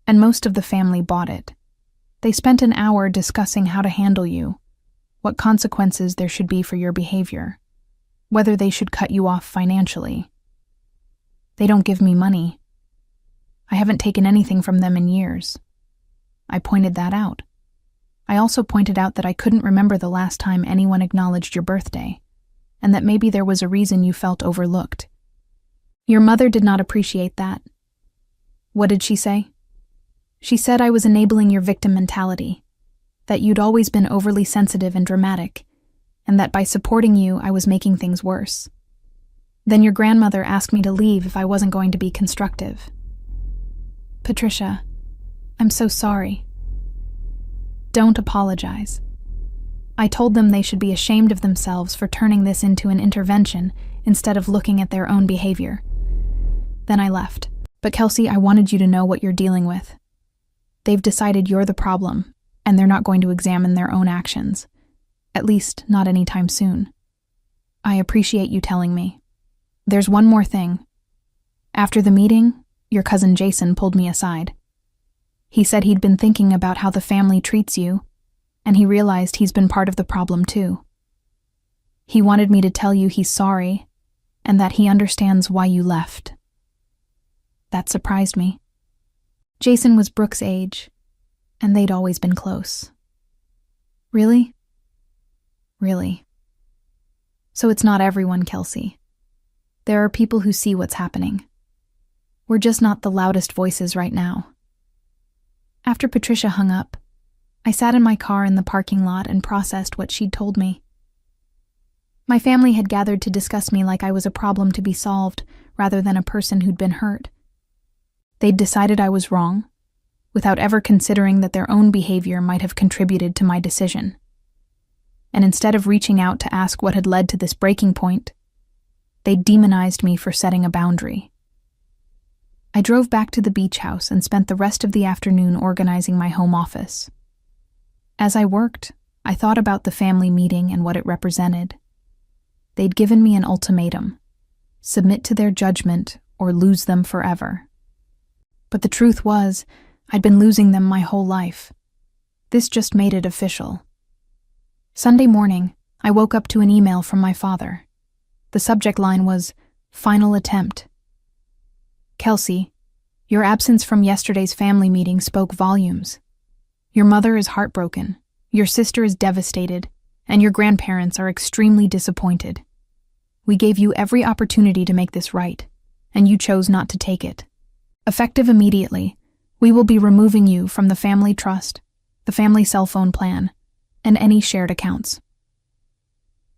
and most of the family bought it. They spent an hour discussing how to handle you, what consequences there should be for your behavior, whether they should cut you off financially. They don't give me money. I haven't taken anything from them in years. I pointed that out. I also pointed out that I couldn't remember the last time anyone acknowledged your birthday, and that maybe there was a reason you felt overlooked. Your mother did not appreciate that. What did she say? She said I was enabling your victim mentality, that you'd always been overly sensitive and dramatic, and that by supporting you, I was making things worse. Then your grandmother asked me to leave if I wasn't going to be constructive. Patricia, I'm so sorry. Don't apologize. I told them they should be ashamed of themselves for turning this into an intervention instead of looking at their own behavior. Then I left. But Kelsey, I wanted you to know what you're dealing with. They've decided you're the problem, and they're not going to examine their own actions. At least, not anytime soon. I appreciate you telling me. There's one more thing. After the meeting, your cousin Jason pulled me aside. He said he'd been thinking about how the family treats you, and he realized he's been part of the problem too. He wanted me to tell you he's sorry, and that he understands why you left. That surprised me. Jason was Brooke's age, and they'd always been close. Really? Really. So it's not everyone, Kelsey. There are people who see what's happening. We're just not the loudest voices right now. After Patricia hung up, I sat in my car in the parking lot and processed what she'd told me. My family had gathered to discuss me like I was a problem to be solved rather than a person who'd been hurt. They'd decided I was wrong, without ever considering that their own behavior might have contributed to my decision. And instead of reaching out to ask what had led to this breaking point, they demonized me for setting a boundary. I drove back to the beach house and spent the rest of the afternoon organizing my home office. As I worked, I thought about the family meeting and what it represented. They'd given me an ultimatum: submit to their judgment or lose them forever. But the truth was, I'd been losing them my whole life. This just made it official. Sunday morning, I woke up to an email from my father. The subject line was, "Final attempt." Kelsey, your absence from yesterday's family meeting spoke volumes. Your mother is heartbroken, your sister is devastated, and your grandparents are extremely disappointed. We gave you every opportunity to make this right, and you chose not to take it. Effective immediately, we will be removing you from the family trust, the family cell phone plan, and any shared accounts.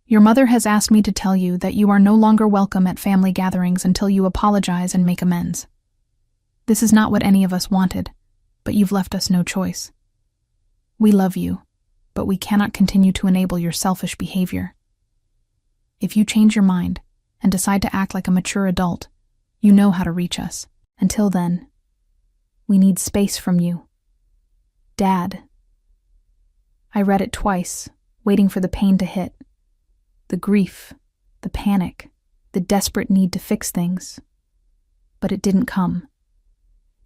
Your mother has asked me to tell you that you are no longer welcome at family gatherings until you apologize and make amends. This is not what any of us wanted, but you've left us no choice. We love you, but we cannot continue to enable your selfish behavior. If you change your mind and decide to act like a mature adult, you know how to reach us. Until then, we need space from you. Dad. I read it twice, waiting for the pain to hit. The grief, the panic, the desperate need to fix things. But it didn't come.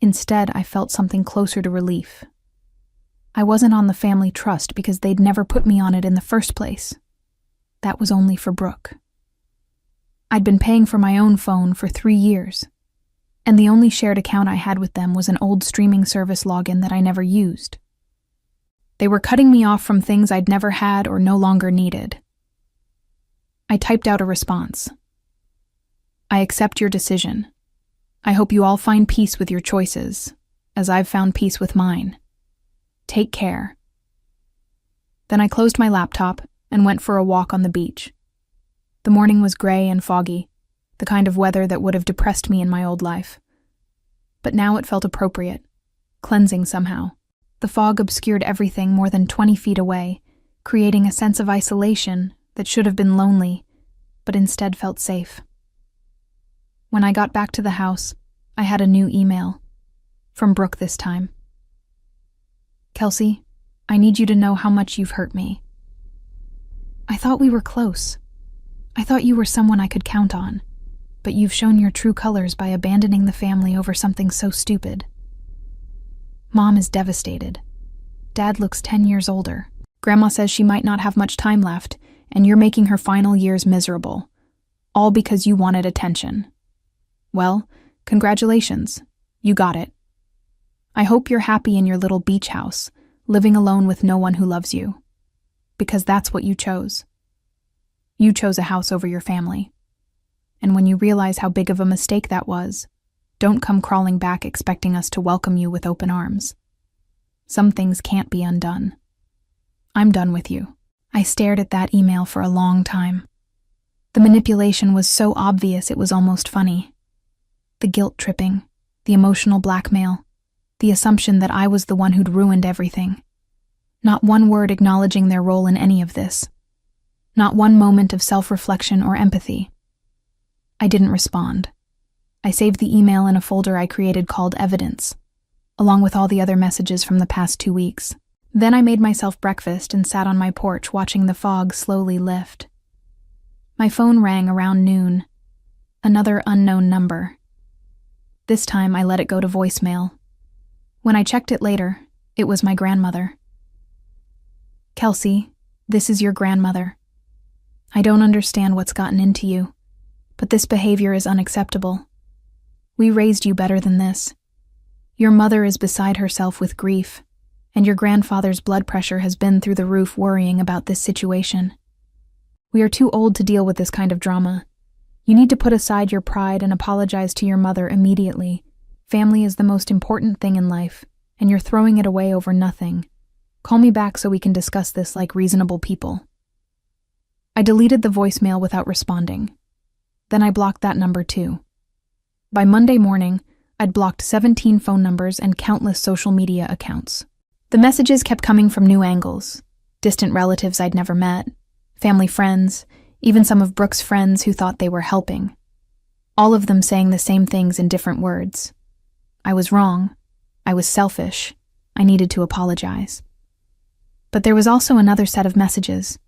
Instead, I felt something closer to relief. I wasn't on the family trust because they'd never put me on it in the first place. That was only for Brooke. I'd been paying for my own phone for 3 years, and the only shared account I had with them was an old streaming service login that I never used. They were cutting me off from things I'd never had or no longer needed. I typed out a response. I accept your decision. I hope you all find peace with your choices, as I've found peace with mine. Take care. Then I closed my laptop and went for a walk on the beach. The morning was gray and foggy, the kind of weather that would have depressed me in my old life. But now it felt appropriate, cleansing somehow. The fog obscured everything more than 20 feet away, creating a sense of isolation that should have been lonely, but instead felt safe. When I got back to the house, I had a new email. From Brooke this time. Kelsey, I need you to know how much you've hurt me. I thought we were close. I thought you were someone I could count on, but you've shown your true colors by abandoning the family over something so stupid. Mom is devastated. Dad looks 10 years older. Grandma says she might not have much time left, and you're making her final years miserable. All because you wanted attention. Well, congratulations. You got it. I hope you're happy in your little beach house, living alone with no one who loves you. Because that's what you chose. You chose a house over your family. And when you realize how big of a mistake that was, don't come crawling back expecting us to welcome you with open arms. Some things can't be undone. I'm done with you. I stared at that email for a long time. The manipulation was so obvious it was almost funny. The guilt tripping, the emotional blackmail, the assumption that I was the one who'd ruined everything. Not one word acknowledging their role in any of this. Not one moment of self-reflection or empathy. I didn't respond. I saved the email in a folder I created called Evidence, along with all the other messages from the past 2 weeks. Then I made myself breakfast and sat on my porch watching the fog slowly lift. My phone rang around noon. Another unknown number. This time I let it go to voicemail. When I checked it later, it was my grandmother. Kelsey, this is your grandmother. I don't understand what's gotten into you, but this behavior is unacceptable. We raised you better than this. Your mother is beside herself with grief, and your grandfather's blood pressure has been through the roof worrying about this situation. We are too old to deal with this kind of drama. You need to put aside your pride and apologize to your mother immediately. Family is the most important thing in life, and you're throwing it away over nothing. Call me back so we can discuss this like reasonable people. I deleted the voicemail without responding. Then I blocked that number too. By Monday morning, I'd blocked 17 phone numbers and countless social media accounts. The messages kept coming from new angles. Distant relatives I'd never met, family friends, even some of Brooke's friends who thought they were helping. All of them saying the same things in different words. I was wrong. I was selfish. I needed to apologize. But there was also another set of messages.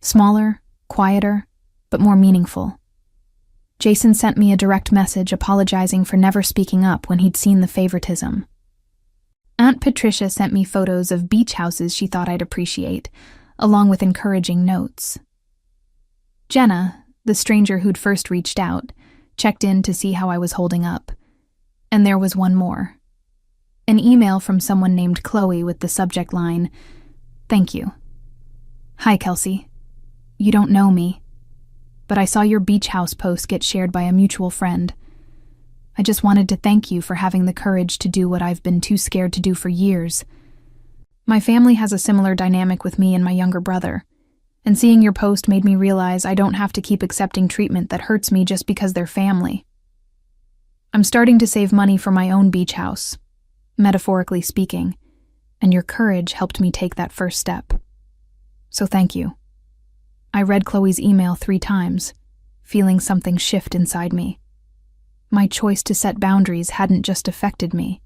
Smaller, quieter, but more meaningful. Jason sent me a direct message apologizing for never speaking up when he'd seen the favoritism. Aunt Patricia sent me photos of beach houses she thought I'd appreciate, along with encouraging notes. Jenna, the stranger who'd first reached out, checked in to see how I was holding up. And there was one more. An email from someone named Chloe with the subject line, "Thank you. Hi, Kelsey. You don't know me, but I saw your beach house post get shared by a mutual friend. I just wanted to thank you for having the courage to do what I've been too scared to do for years. My family has a similar dynamic with me and my younger brother, and seeing your post made me realize I don't have to keep accepting treatment that hurts me just because they're family. I'm starting to save money for my own beach house, metaphorically speaking, and your courage helped me take that first step. So thank you. I read Chloe's email 3 times, feeling something shift inside me. My choice to set boundaries hadn't just affected me.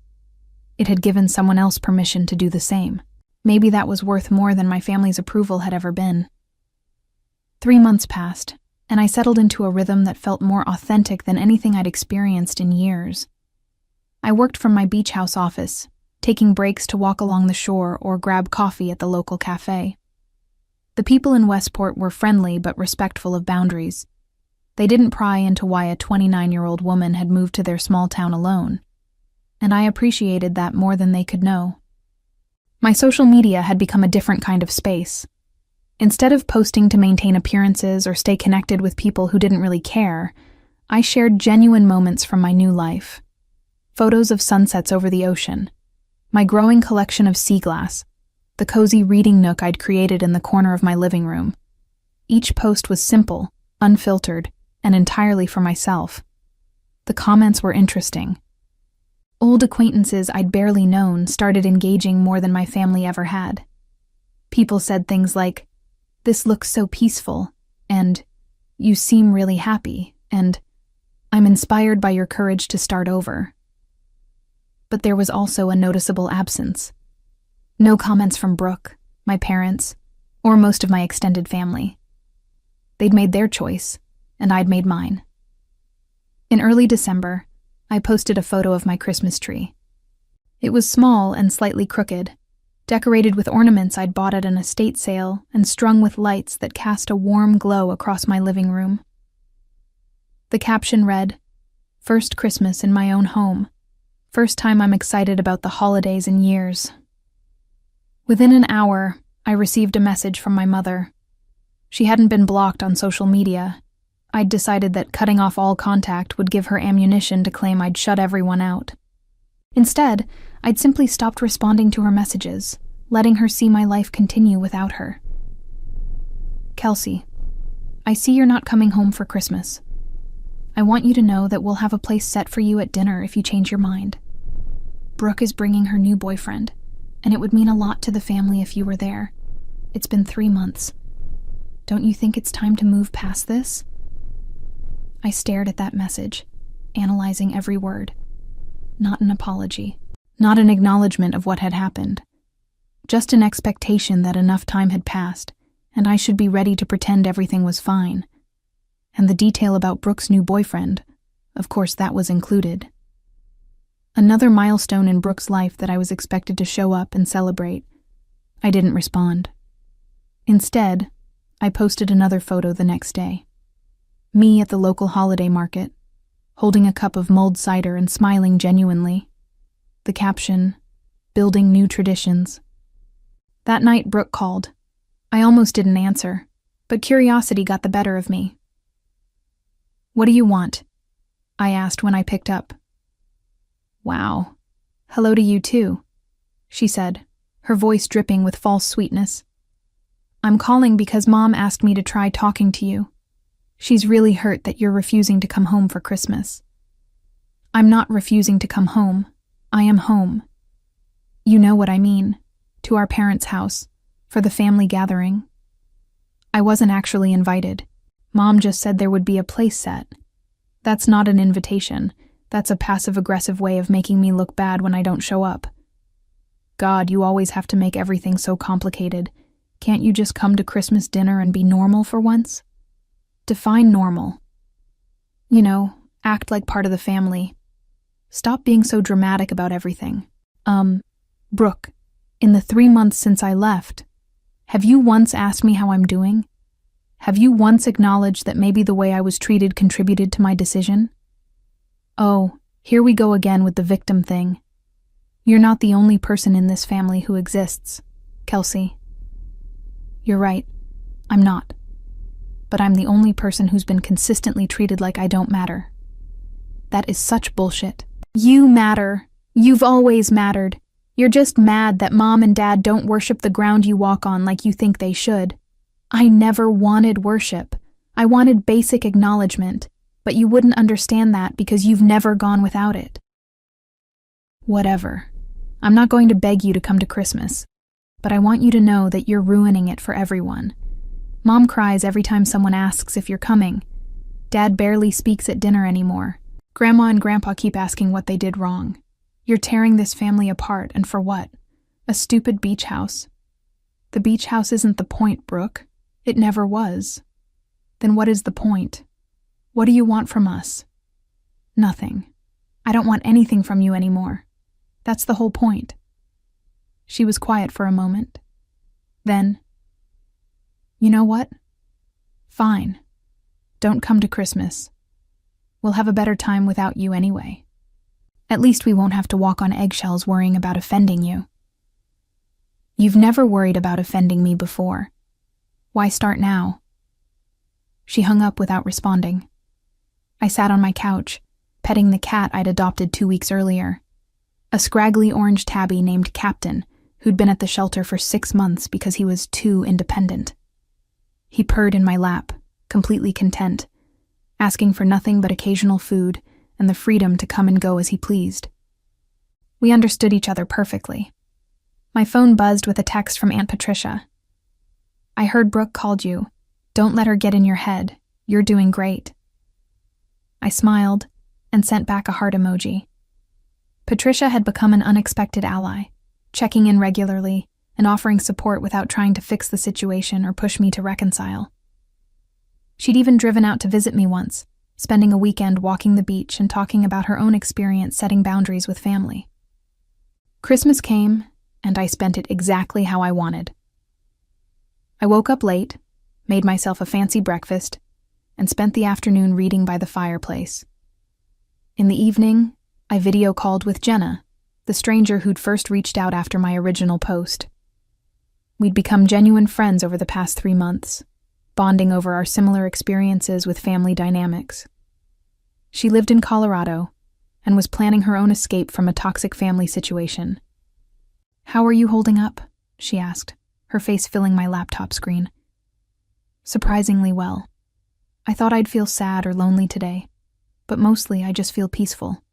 It had given someone else permission to do the same. Maybe that was worth more than my family's approval had ever been. 3 months passed, and I settled into a rhythm that felt more authentic than anything I'd experienced in years. I worked from my beach house office, taking breaks to walk along the shore or grab coffee at the local cafe. The people in Westport were friendly but respectful of boundaries. They didn't pry into why a 29-year-old woman had moved to their small town alone, and I appreciated that more than they could know. My social media had become a different kind of space. Instead of posting to maintain appearances or stay connected with people who didn't really care, I shared genuine moments from my new life. Photos of sunsets over the ocean, my growing collection of sea glass, the cozy reading nook I'd created in the corner of my living room. Each post was simple, unfiltered, and entirely for myself. The comments were interesting. Old acquaintances I'd barely known started engaging more than my family ever had. People said things like, "This looks so peaceful," and "You seem really happy," and "I'm inspired by your courage to start over." But there was also a noticeable absence. No comments from Brooke, my parents, or most of my extended family. They'd made their choice, and I'd made mine. In early December, I posted a photo of my Christmas tree. It was small and slightly crooked, decorated with ornaments I'd bought at an estate sale and strung with lights that cast a warm glow across my living room. The caption read, "First Christmas in my own home. First time I'm excited about the holidays in years." Within an hour, I received a message from my mother. She hadn't been blocked on social media. I'd decided that cutting off all contact would give her ammunition to claim I'd shut everyone out. Instead, I'd simply stopped responding to her messages, letting her see my life continue without her. "Kelsey, I see you're not coming home for Christmas. I want you to know that we'll have a place set for you at dinner if you change your mind. Brooke is bringing her new boyfriend, and it would mean a lot to the family if you were there. It's been 3 months. Don't you think it's time to move past this?" I stared at that message, analyzing every word. Not an apology, not an acknowledgement of what had happened. Just an expectation that enough time had passed, and I should be ready to pretend everything was fine. And the detail about Brooke's new boyfriend, of course that was included. Another milestone in Brooke's life that I was expected to show up and celebrate. I didn't respond. Instead, I posted another photo the next day. Me at the local holiday market, holding a cup of mulled cider and smiling genuinely. The caption, "Building new traditions." That night, Brooke called. I almost didn't answer, but curiosity got the better of me. "What do you want?" I asked when I picked up. "Wow. Hello to you too," she said, her voice dripping with false sweetness. "I'm calling because Mom asked me to try talking to you. She's really hurt that you're refusing to come home for Christmas." "I'm not refusing to come home. I am home. You know what I mean. To our parents' house, for the family gathering. I wasn't actually invited. Mom just said there would be a place set. That's not an invitation. That's a passive-aggressive way of making me look bad when I don't show up. God, you always have to make everything so complicated. Can't you just come to Christmas dinner and be normal for once? Define normal. You know, act like part of the family. Stop being so dramatic about everything. Brooke, in the 3 months since I left, have you once asked me how I'm doing? Have you once acknowledged that maybe the way I was treated contributed to my decision? Oh, here we go again with the victim thing. You're not the only person in this family who exists, Kelsey. You're right, I'm not. But I'm the only person who's been consistently treated like I don't matter. That is such bullshit. You matter. You've always mattered. You're just mad that Mom and Dad don't worship the ground you walk on like you think they should. I never wanted worship. I wanted basic acknowledgement, but you wouldn't understand that because you've never gone without it. Whatever. I'm not going to beg you to come to Christmas, but I want you to know that you're ruining it for everyone. Mom cries every time someone asks if you're coming. Dad barely speaks at dinner anymore. Grandma and Grandpa keep asking what they did wrong. You're tearing this family apart, and for what? A stupid beach house. The beach house isn't the point, Brooke. It never was. Then what is the point? What do you want from us? Nothing. I don't want anything from you anymore. That's the whole point. She was quiet for a moment. Then, you know what? Fine. Don't come to Christmas. We'll have a better time without you anyway. At least we won't have to walk on eggshells worrying about offending you. You've never worried about offending me before. Why start now? She hung up without responding. I sat on my couch, petting the cat I'd adopted 2 weeks earlier. A scraggly orange tabby named Captain, who'd been at the shelter for 6 months because he was too independent. He purred in my lap, completely content, asking for nothing but occasional food and the freedom to come and go as he pleased. We understood each other perfectly. My phone buzzed with a text from Aunt Patricia. I heard Brooke called you. Don't let her get in your head. You're doing great. I smiled and sent back a heart emoji. Patricia had become an unexpected ally, checking in regularly and offering support without trying to fix the situation or push me to reconcile. She'd even driven out to visit me once, spending a weekend walking the beach and talking about her own experience setting boundaries with family. Christmas came, and I spent it exactly how I wanted. I woke up late, made myself a fancy breakfast, and spent the afternoon reading by the fireplace. In the evening, I video called with Jenna, the stranger who'd first reached out after my original post. We'd become genuine friends over the past 3 months, bonding over our similar experiences with family dynamics. She lived in Colorado and was planning her own escape from a toxic family situation. "How are you holding up?" she asked, her face filling my laptop screen. "Surprisingly well. I thought I'd feel sad or lonely today, but mostly I just feel peaceful."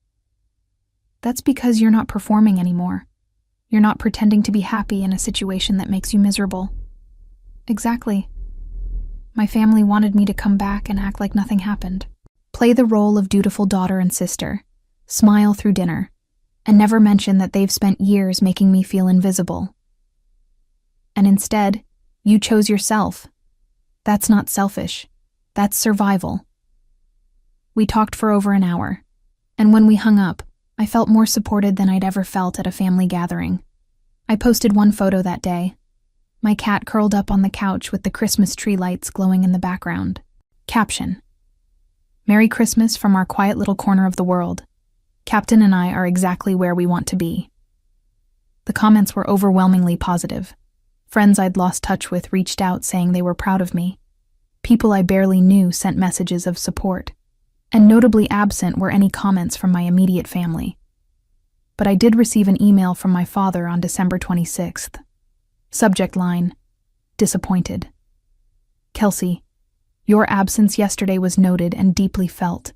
"That's because you're not performing anymore. You're not pretending to be happy in a situation that makes you miserable." "Exactly. My family wanted me to come back and act like nothing happened. Play the role of dutiful daughter and sister, smile through dinner, and never mention that they've spent years making me feel invisible. And instead, you chose yourself. That's not selfish. That's survival." We talked for over an hour, and when we hung up, I felt more supported than I'd ever felt at a family gathering. I posted one photo that day. My cat curled up on the couch with the Christmas tree lights glowing in the background. Caption: "Merry Christmas from our quiet little corner of the world. Captain and I are exactly where we want to be." The comments were overwhelmingly positive. Friends I'd lost touch with reached out saying they were proud of me. People I barely knew sent messages of support. And notably absent were any comments from my immediate family. But I did receive an email from my father on December 26th. Subject line: "Disappointed. Kelsey, your absence yesterday was noted and deeply felt.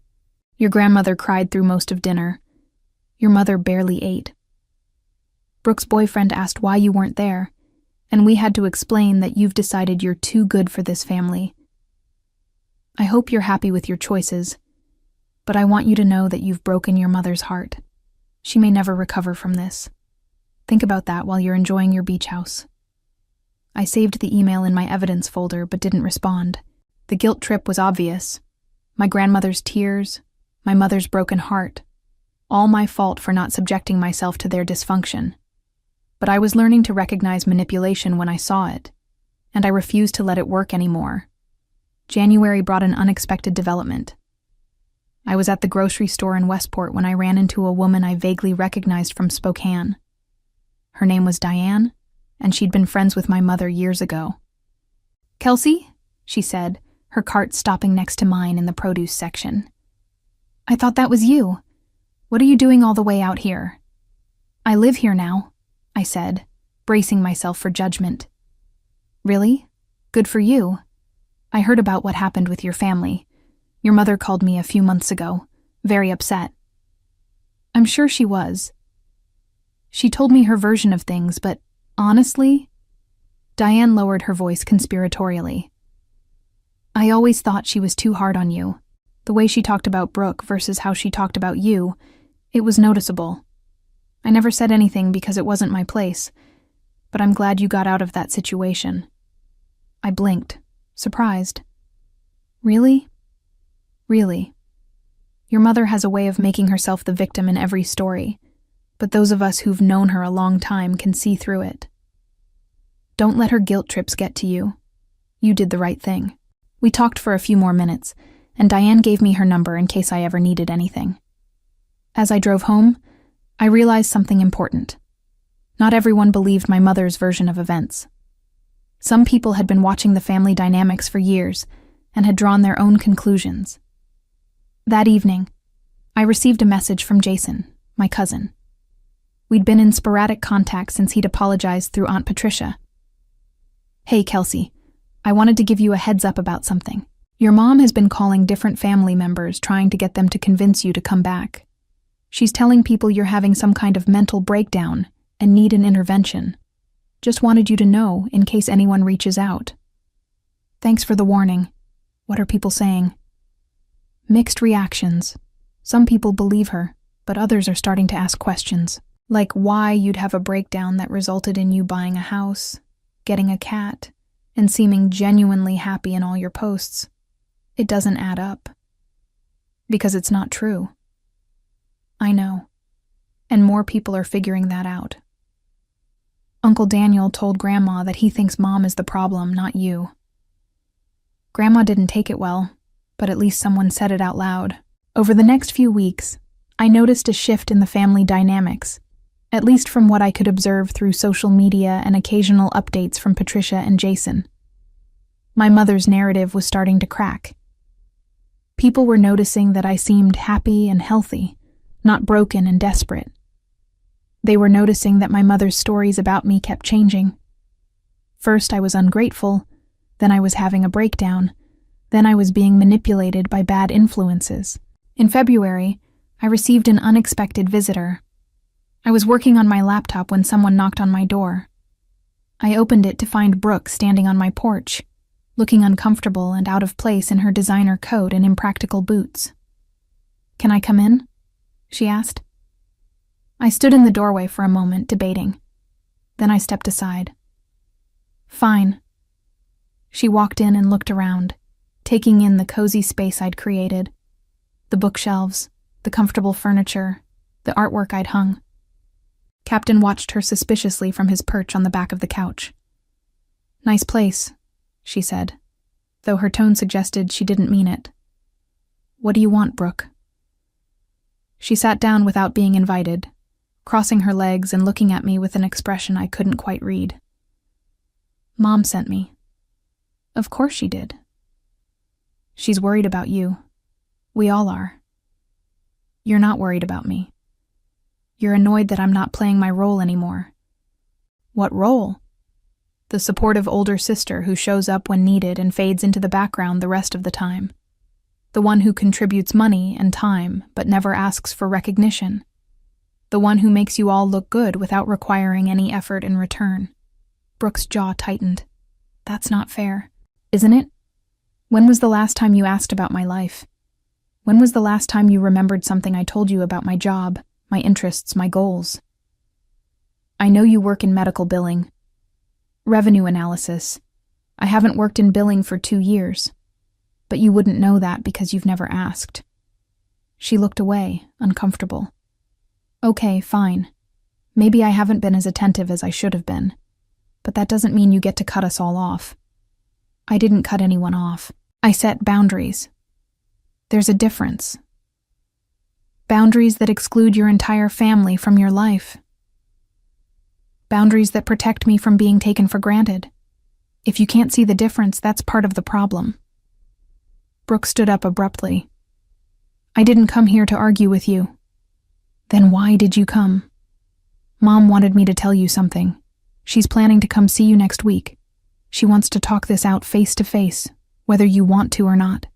Your grandmother cried through most of dinner. Your mother barely ate. Brooke's boyfriend asked why you weren't there, and we had to explain that you've decided you're too good for this family. I hope you're happy with your choices, but I want you to know that you've broken your mother's heart. She may never recover from this. Think about that while you're enjoying your beach house." I saved the email in my evidence folder but didn't respond. The guilt trip was obvious. My grandmother's tears, my mother's broken heart, all my fault for not subjecting myself to their dysfunction. But I was learning to recognize manipulation when I saw it, and I refused to let it work anymore. January brought an unexpected development. I was at the grocery store in Westport when I ran into a woman I vaguely recognized from Spokane. Her name was Diane, and she'd been friends with my mother years ago. "Kelsey?" she said, her cart stopping next to mine in the produce section. "I thought that was you. What are you doing all the way out here?" "I live here now," I said, bracing myself for judgment. "Really? Good for you. I heard about what happened with your family. Your mother called me a few months ago, very upset." "I'm sure she was. She told me her version of things, but honestly, Diane lowered her voice conspiratorially. I always thought she was too hard on you. The way she talked about Brooke versus how she talked about you, it was noticeable. I never said anything because it wasn't my place, but I'm glad you got out of that situation. I blinked, surprised. Really? Really? Your mother has a way of making herself the victim in every story, but those of us who've known her a long time can see through it. Don't let her guilt trips get to you. You did the right thing. We talked for a few more minutes, and Diane gave me her number in case I ever needed anything. As I drove home, I realized something important. Not everyone believed my mother's version of events. Some people had been watching the family dynamics for years and had drawn their own conclusions. That evening, I received a message from Jason, my cousin. We'd been in sporadic contact since he'd apologized through Aunt Patricia. Hey, Kelsey, I wanted to give you a heads up about something. Your mom has been calling different family members trying to get them to convince you to come back. She's telling people you're having some kind of mental breakdown and need an intervention. Just wanted you to know in case anyone reaches out. Thanks for the warning. What are people saying? Mixed reactions. Some people believe her, but others are starting to ask questions, like why you'd have a breakdown that resulted in you buying a house, getting a cat, and seeming genuinely happy in all your posts. It doesn't add up. Because it's not true. I know. And more people are figuring that out. Uncle Daniel told Grandma that he thinks Mom is the problem, not you. Grandma didn't take it well, but at least someone said it out loud. Over the next few weeks, I noticed a shift in the family dynamics, at least from what I could observe through social media and occasional updates from Patricia and Jason. My mother's narrative was starting to crack. People were noticing that I seemed happy and healthy, not broken and desperate. They were noticing that my mother's stories about me kept changing. First I was ungrateful, then I was having a breakdown, then I was being manipulated by bad influences. In February, I received an unexpected visitor. I was working on my laptop when someone knocked on my door. I opened it to find Brooke standing on my porch, looking uncomfortable and out of place in her designer coat and impractical boots. "Can I come in?" she asked. I stood in the doorway for a moment, debating. Then I stepped aside. "Fine." She walked in and looked around, taking in the cozy space I'd created. The bookshelves, the comfortable furniture, the artwork I'd hung. Captain watched her suspiciously from his perch on the back of the couch. "Nice place," she said, though her tone suggested she didn't mean it. "What do you want, Brooke?" She sat down without being invited, crossing her legs and looking at me with an expression I couldn't quite read. "Mom sent me." "Of course she did." "She's worried about you. We all are." "You're not worried about me. You're annoyed that I'm not playing my role anymore." "What role?" "The supportive older sister who shows up when needed and fades into the background the rest of the time. The one who contributes money and time but never asks for recognition. The one who makes you all look good without requiring any effort in return." Brooke's jaw tightened. "That's not fair." "Isn't it? When was the last time you asked about my life? When was the last time you remembered something I told you about my job, my interests, my goals? I know you work in medical billing. Revenue analysis. I haven't worked in billing for 2 years. But you wouldn't know that because you've never asked." She looked away, uncomfortable. "Okay, fine. Maybe I haven't been as attentive as I should have been. But that doesn't mean you get to cut us all off." I didn't cut anyone off. I set boundaries. There's a difference. Boundaries that exclude your entire family from your life. Boundaries that protect me from being taken for granted. If you can't see the difference, that's part of the problem. Brooke stood up abruptly. "I didn't come here to argue with you." "Then why did you come?" "Mom wanted me to tell you something. She's planning to come see you next week. She wants to talk this out face to face, whether you want to or not."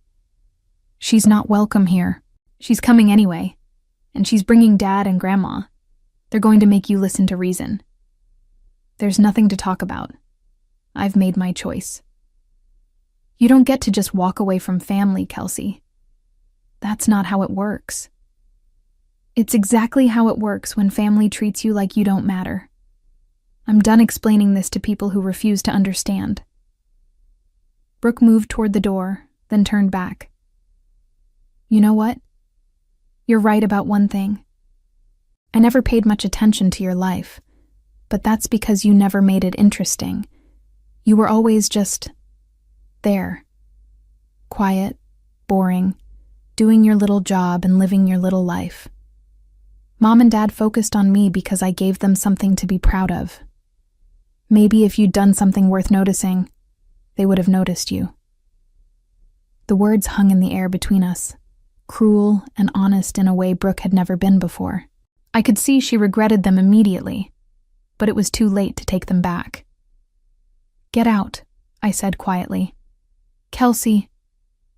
"She's not welcome here. She's coming anyway. And she's bringing Dad and Grandma. They're going to make you listen to reason. There's nothing to talk about. I've made my choice. You don't get to just walk away from family, Kelsey. That's not how it works. It's exactly how it works when family treats you like you don't matter. I'm done explaining this to people who refuse to understand. Brooke moved toward the door, then turned back. You know what? You're right about one thing. I never paid much attention to your life, but that's because you never made it interesting. You were always just there. Quiet, boring, doing your little job and living your little life. Mom and Dad focused on me because I gave them something to be proud of. Maybe if you'd done something worth noticing, they would have noticed you. The words hung in the air between us, cruel and honest in a way Brooke had never been before. I could see she regretted them immediately, but it was too late to take them back. Get out, I said quietly. Kelsey,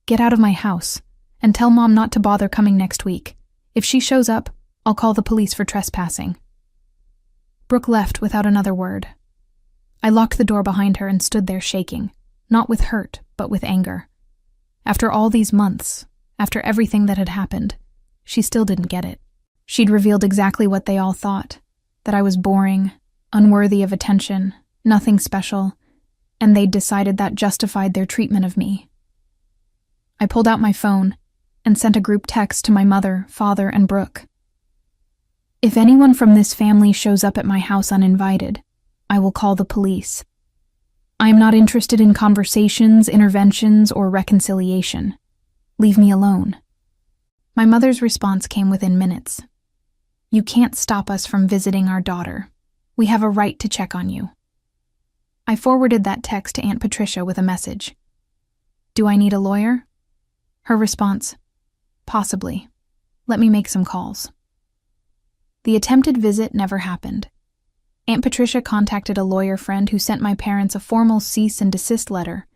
get out of my house, and tell Mom not to bother coming next week. If she shows up, I'll call the police for trespassing. Brooke left without another word. I locked the door behind her and stood there shaking, not with hurt, but with anger. After all these months, after everything that had happened, she still didn't get it. She'd revealed exactly what they all thought, that I was boring, unworthy of attention, nothing special, and they'd decided that justified their treatment of me. I pulled out my phone and sent a group text to my mother, father, and Brooke. If anyone from this family shows up at my house uninvited, I will call the police. I am not interested in conversations, interventions, or reconciliation. Leave me alone. My mother's response came within minutes. You can't stop us from visiting our daughter. We have a right to check on you. I forwarded that text to Aunt Patricia with a message. Do I need a lawyer? Her response, possibly. Let me make some calls. The attempted visit never happened. Aunt Patricia contacted a lawyer friend who sent my parents a formal cease and desist letter,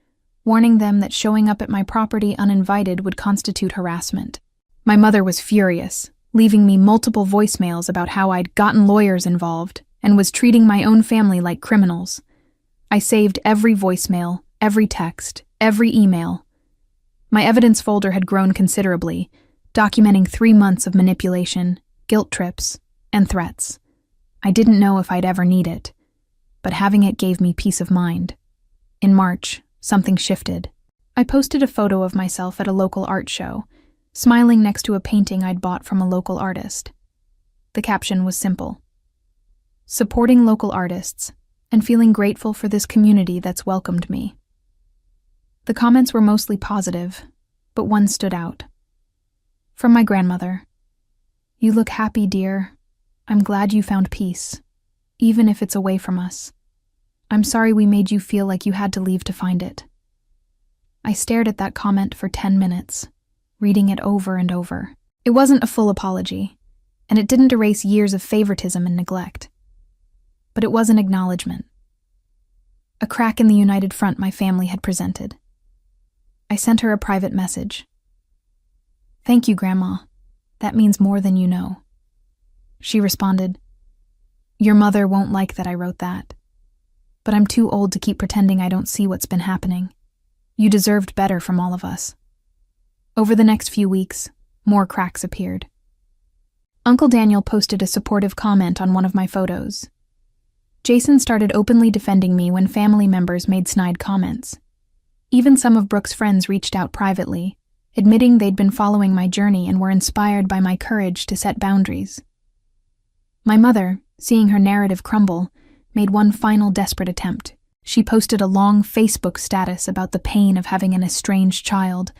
warning them that showing up at my property uninvited would constitute harassment. My mother was furious, leaving me multiple voicemails about how I'd gotten lawyers involved and was treating my own family like criminals. I saved every voicemail, every text, every email. My evidence folder had grown considerably, documenting 3 months of manipulation, guilt trips, and threats. I didn't know if I'd ever need it, but having it gave me peace of mind. In March, something shifted. I posted a photo of myself at a local art show, smiling next to a painting I'd bought from a local artist. The caption was simple: supporting local artists and feeling grateful for this community that's welcomed me. The comments were mostly positive, but one stood out. From my grandmother. You look happy, dear. I'm glad you found peace, even if it's away from us. I'm sorry we made you feel like you had to leave to find it. I stared at that comment for 10 minutes, reading it over and over. It wasn't a full apology, and it didn't erase years of favoritism and neglect. But it was an acknowledgement. A crack in the united front my family had presented. I sent her a private message. Thank you, Grandma. That means more than you know. She responded, Your mother won't like that I wrote that. But I'm too old to keep pretending I don't see what's been happening. You deserved better from all of us. Over the next few weeks, more cracks appeared. Uncle Daniel posted a supportive comment on one of my photos. Jason started openly defending me when family members made snide comments. Even some of Brooke's friends reached out privately, admitting they'd been following my journey and were inspired by my courage to set boundaries. My mother, seeing her narrative crumble, made one final desperate attempt. She posted a long Facebook status about the pain of having an estranged child,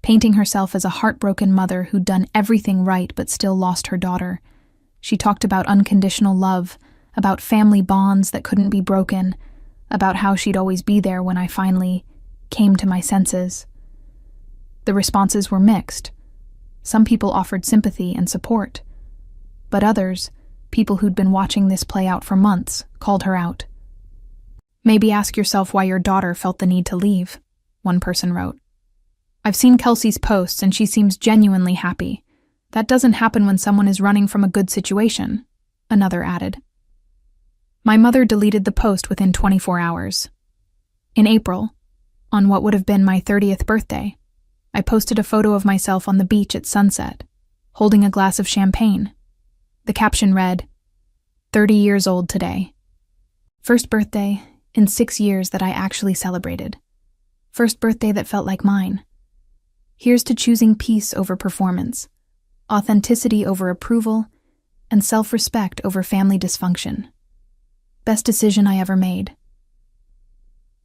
painting herself as a heartbroken mother who'd done everything right but still lost her daughter. She talked about unconditional love, about family bonds that couldn't be broken, about how she'd always be there when I finally came to my senses. The responses were mixed. Some people offered sympathy and support, but others, people who'd been watching this play out for months, called her out. Maybe ask yourself why your daughter felt the need to leave, one person wrote. I've seen Kelsey's posts and she seems genuinely happy. That doesn't happen when someone is running from a good situation, another added. My mother deleted the post within 24 hours. In April, on what would have been my 30th birthday, I posted a photo of myself on the beach at sunset, holding a glass of champagne. The caption read, 30 years old today. First birthday in 6 years that I actually celebrated. First birthday that felt like mine. Here's to choosing peace over performance, authenticity over approval, and self-respect over family dysfunction. Best decision I ever made.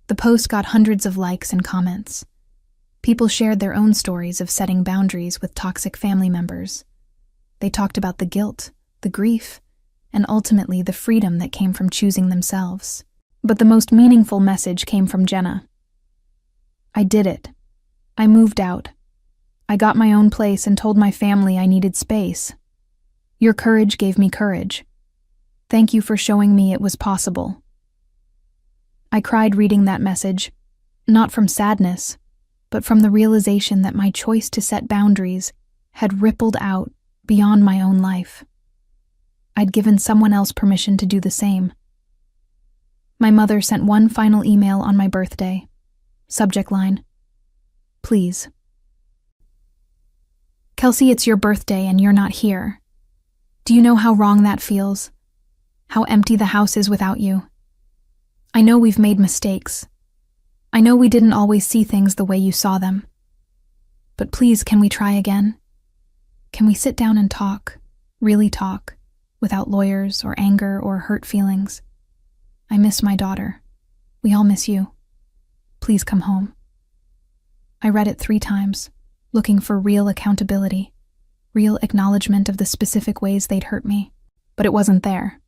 The post got hundreds of likes and comments. People shared their own stories of setting boundaries with toxic family members. They talked about the guilt, the grief, and ultimately the freedom that came from choosing themselves. But the most meaningful message came from Jenna. I did it. I moved out. I got my own place and told my family I needed space. Your courage gave me courage. Thank you for showing me it was possible. I cried reading that message, not from sadness, but from the realization that my choice to set boundaries had rippled out beyond my own life. I'd given someone else permission to do the same. My mother sent one final email on my birthday. Subject line, please. Kelsey, it's your birthday and you're not here. Do you know how wrong that feels? How empty the house is without you? I know we've made mistakes. I know we didn't always see things the way you saw them. But please, can we try again? Can we sit down and talk, really talk, without lawyers or anger or hurt feelings? I miss my daughter. We all miss you. Please come home. I read it 3 times, looking for real accountability, real acknowledgement of the specific ways they'd hurt me, but it wasn't there.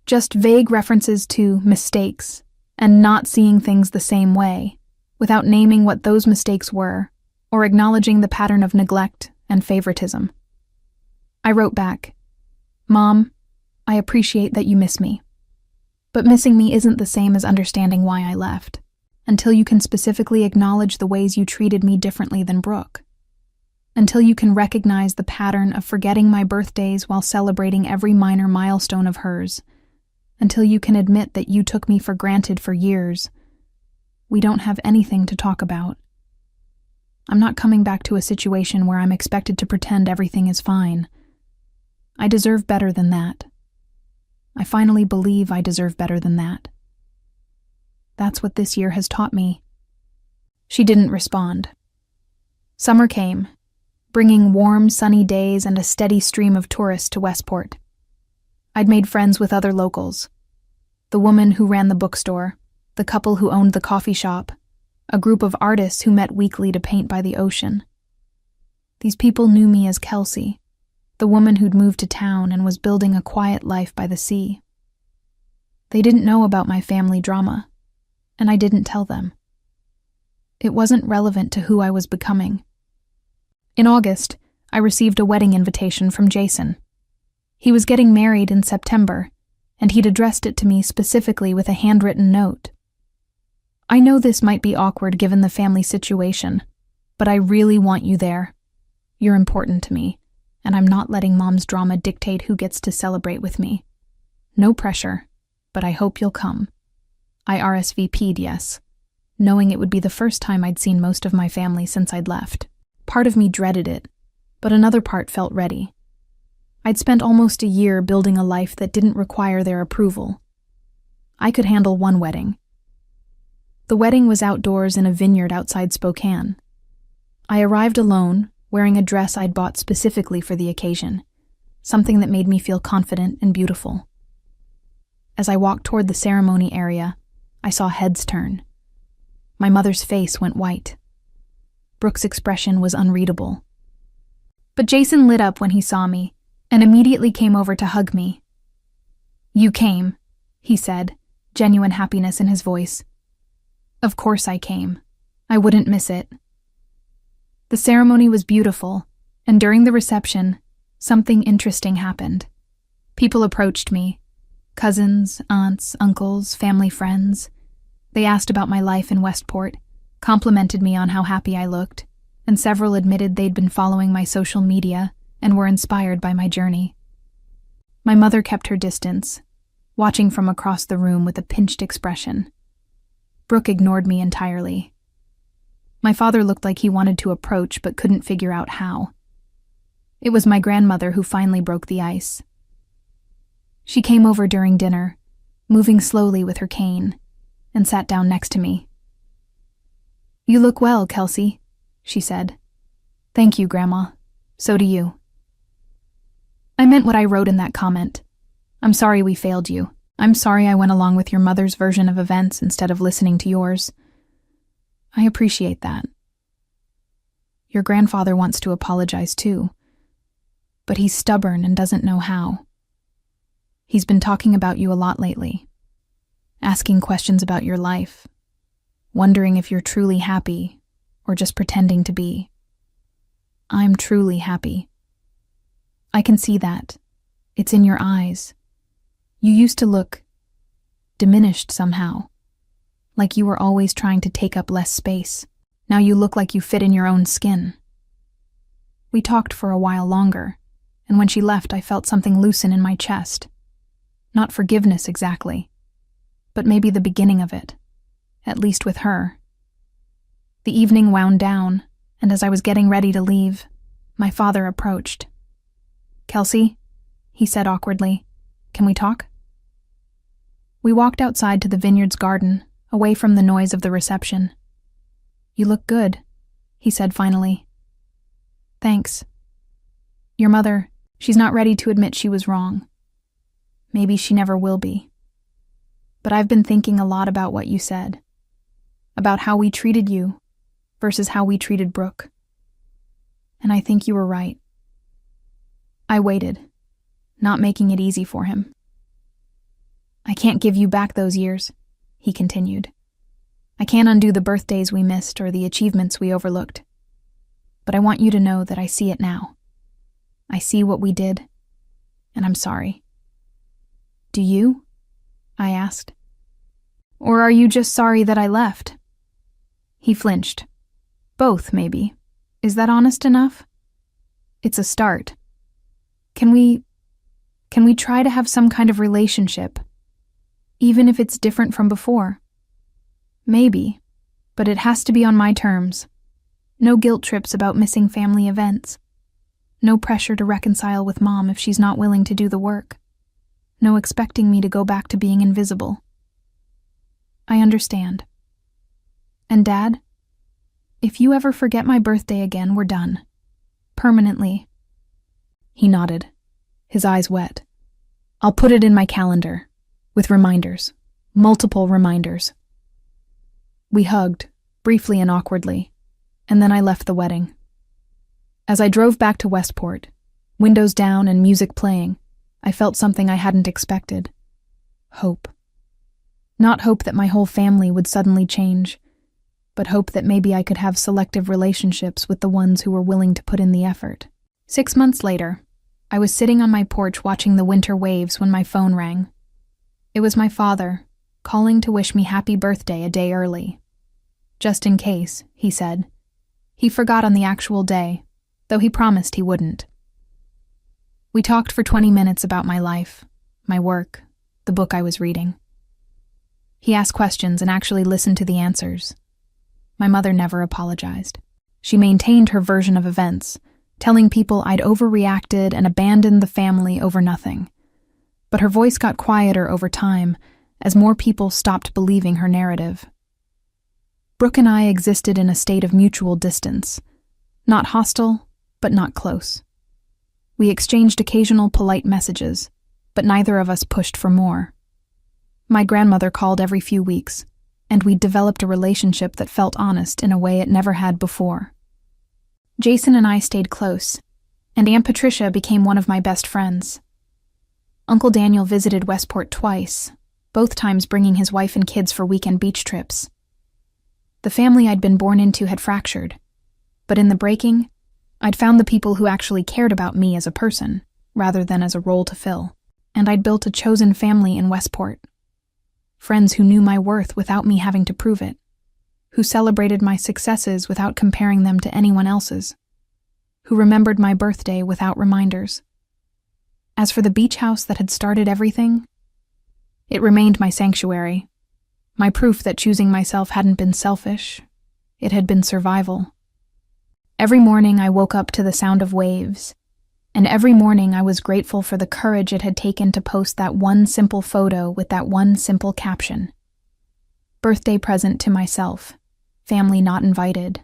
Just vague references to mistakes and not seeing things the same way, without naming what those mistakes were or acknowledging the pattern of neglect and favoritism. I wrote back, Mom, I appreciate that you miss me, but missing me isn't the same as understanding why I left, until you can specifically acknowledge the ways you treated me differently than Brooke. Until you can recognize the pattern of forgetting my birthdays while celebrating every minor milestone of hers. Until you can admit that you took me for granted for years. We don't have anything to talk about. I'm not coming back to a situation where I'm expected to pretend everything is fine. I deserve better than that. I finally believe I deserve better than that. That's what this year has taught me. She didn't respond. Summer came, bringing warm, sunny days and a steady stream of tourists to Westport. I'd made friends with other locals. The woman who ran the bookstore, the couple who owned the coffee shop, a group of artists who met weekly to paint by the ocean. These people knew me as Kelsey, the woman who'd moved to town and was building a quiet life by the sea. They didn't know about my family drama, and I didn't tell them. It wasn't relevant to who I was becoming. In August, I received a wedding invitation from Jason. He was getting married in September, and he'd addressed it to me specifically with a handwritten note. I know this might be awkward given the family situation, but I really want you there. You're important to me, and I'm not letting Mom's drama dictate who gets to celebrate with me. No pressure, but I hope you'll come. I RSVP'd yes, knowing it would be the first time I'd seen most of my family since I'd left. Part of me dreaded it, but another part felt ready. I'd spent almost a year building a life that didn't require their approval. I could handle one wedding. The wedding was outdoors in a vineyard outside Spokane. I arrived alone, wearing a dress I'd bought specifically for the occasion, something that made me feel confident and beautiful. As I walked toward the ceremony area, I saw heads turn. My mother's face went white. Brooke's expression was unreadable. But Jason lit up when he saw me, and immediately came over to hug me. You came, he said, genuine happiness in his voice. Of course I came. I wouldn't miss it. The ceremony was beautiful, and during the reception, something interesting happened. People approached me. Cousins, aunts, uncles, family friends. They asked about my life in Westport, complimented me on how happy I looked, and several admitted they'd been following my social media and were inspired by my journey. My mother kept her distance, watching from across the room with a pinched expression. Brooke ignored me entirely. My father looked like he wanted to approach but couldn't figure out how. It was my grandmother who finally broke the ice. She came over during dinner, moving slowly with her cane, and sat down next to me. "You look well, Kelsey," she said. "Thank you, Grandma. So do you." I meant what I wrote in that comment. I'm sorry we failed you. I'm sorry I went along with your mother's version of events instead of listening to yours. I appreciate that. Your grandfather wants to apologize too, but he's stubborn and doesn't know how. He's been talking about you a lot lately, asking questions about your life, wondering if you're truly happy or just pretending to be. I'm truly happy. I can see that. It's in your eyes. You used to look diminished somehow, like you were always trying to take up less space. Now you look like you fit in your own skin. We talked for a while longer, and when she left, I felt something loosen in my chest. Not forgiveness exactly, but maybe the beginning of it, at least with her. The evening wound down, and as I was getting ready to leave, my father approached. "Kelsey," he said awkwardly, "can we talk?" We walked outside to the vineyard's garden, away from the noise of the reception. "You look good," he said finally. "Thanks. Your mother, she's not ready to admit she was wrong. Maybe she never will be. But I've been thinking a lot about what you said, about how we treated you versus how we treated Brooke. And I think you were right. I waited, not making it easy for him. I can't give you back those years," he continued. "I can't undo the birthdays we missed or the achievements we overlooked. But I want you to know that I see it now. I see what we did, and I'm sorry." "Do you?" I asked. "Or are you just sorry that I left?" He flinched. "Both, maybe. Is that honest enough?" "It's a start. Can we try to have some kind of relationship, even if it's different from before? Maybe, but it has to be on my terms. No guilt trips about missing family events. No pressure to reconcile with Mom if she's not willing to do the work. No expecting me to go back to being invisible." "I understand. And Dad, if you ever forget my birthday again, we're done. Permanently." He nodded, his eyes wet. "I'll put it in my calendar, with reminders, multiple reminders." We hugged, briefly and awkwardly, and then I left the wedding. As I drove back to Westport, windows down and music playing, I felt something I hadn't expected. Hope. Not hope that my whole family would suddenly change, but hope that maybe I could have selective relationships with the ones who were willing to put in the effort. 6 months later, I was sitting on my porch watching the winter waves when my phone rang. It was my father, calling to wish me happy birthday a day early. Just in case, he said. He forgot on the actual day, though he promised he wouldn't. We talked for 20 minutes about my life, my work, the book I was reading. He asked questions and actually listened to the answers. My mother never apologized. She maintained her version of events, telling people I'd overreacted and abandoned the family over nothing. But her voice got quieter over time as more people stopped believing her narrative. Brooke and I existed in a state of mutual distance, not hostile, but not close. We exchanged occasional polite messages, but neither of us pushed for more. My grandmother called every few weeks, and we'd developed a relationship that felt honest in a way it never had before. Jason and I stayed close, and Aunt Patricia became one of my best friends. Uncle Daniel visited Westport twice, both times bringing his wife and kids for weekend beach trips. The family I'd been born into had fractured, but in the breaking, I'd found the people who actually cared about me as a person, rather than as a role to fill, and I'd built a chosen family in Westport. Friends who knew my worth without me having to prove it, who celebrated my successes without comparing them to anyone else's, who remembered my birthday without reminders. As for the beach house that had started everything, it remained my sanctuary, my proof that choosing myself hadn't been selfish, it had been survival. Every morning I woke up to the sound of waves, and every morning I was grateful for the courage it had taken to post that one simple photo with that one simple caption. Birthday present to myself, family not invited.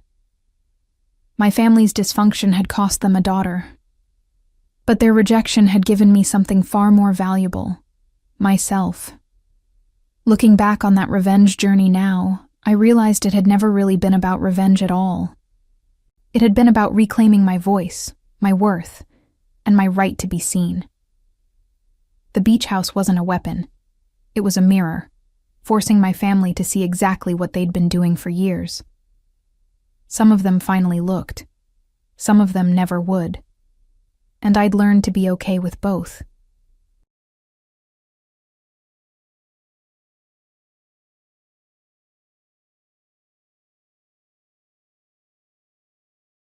My family's dysfunction had cost them a daughter, but their rejection had given me something far more valuable, myself. Looking back on that revenge journey now, I realized it had never really been about revenge at all. It had been about reclaiming my voice, my worth, and my right to be seen. The beach house wasn't a weapon. It was a mirror, forcing my family to see exactly what they'd been doing for years. Some of them finally looked. Some of them never would. And I'd learned to be okay with both.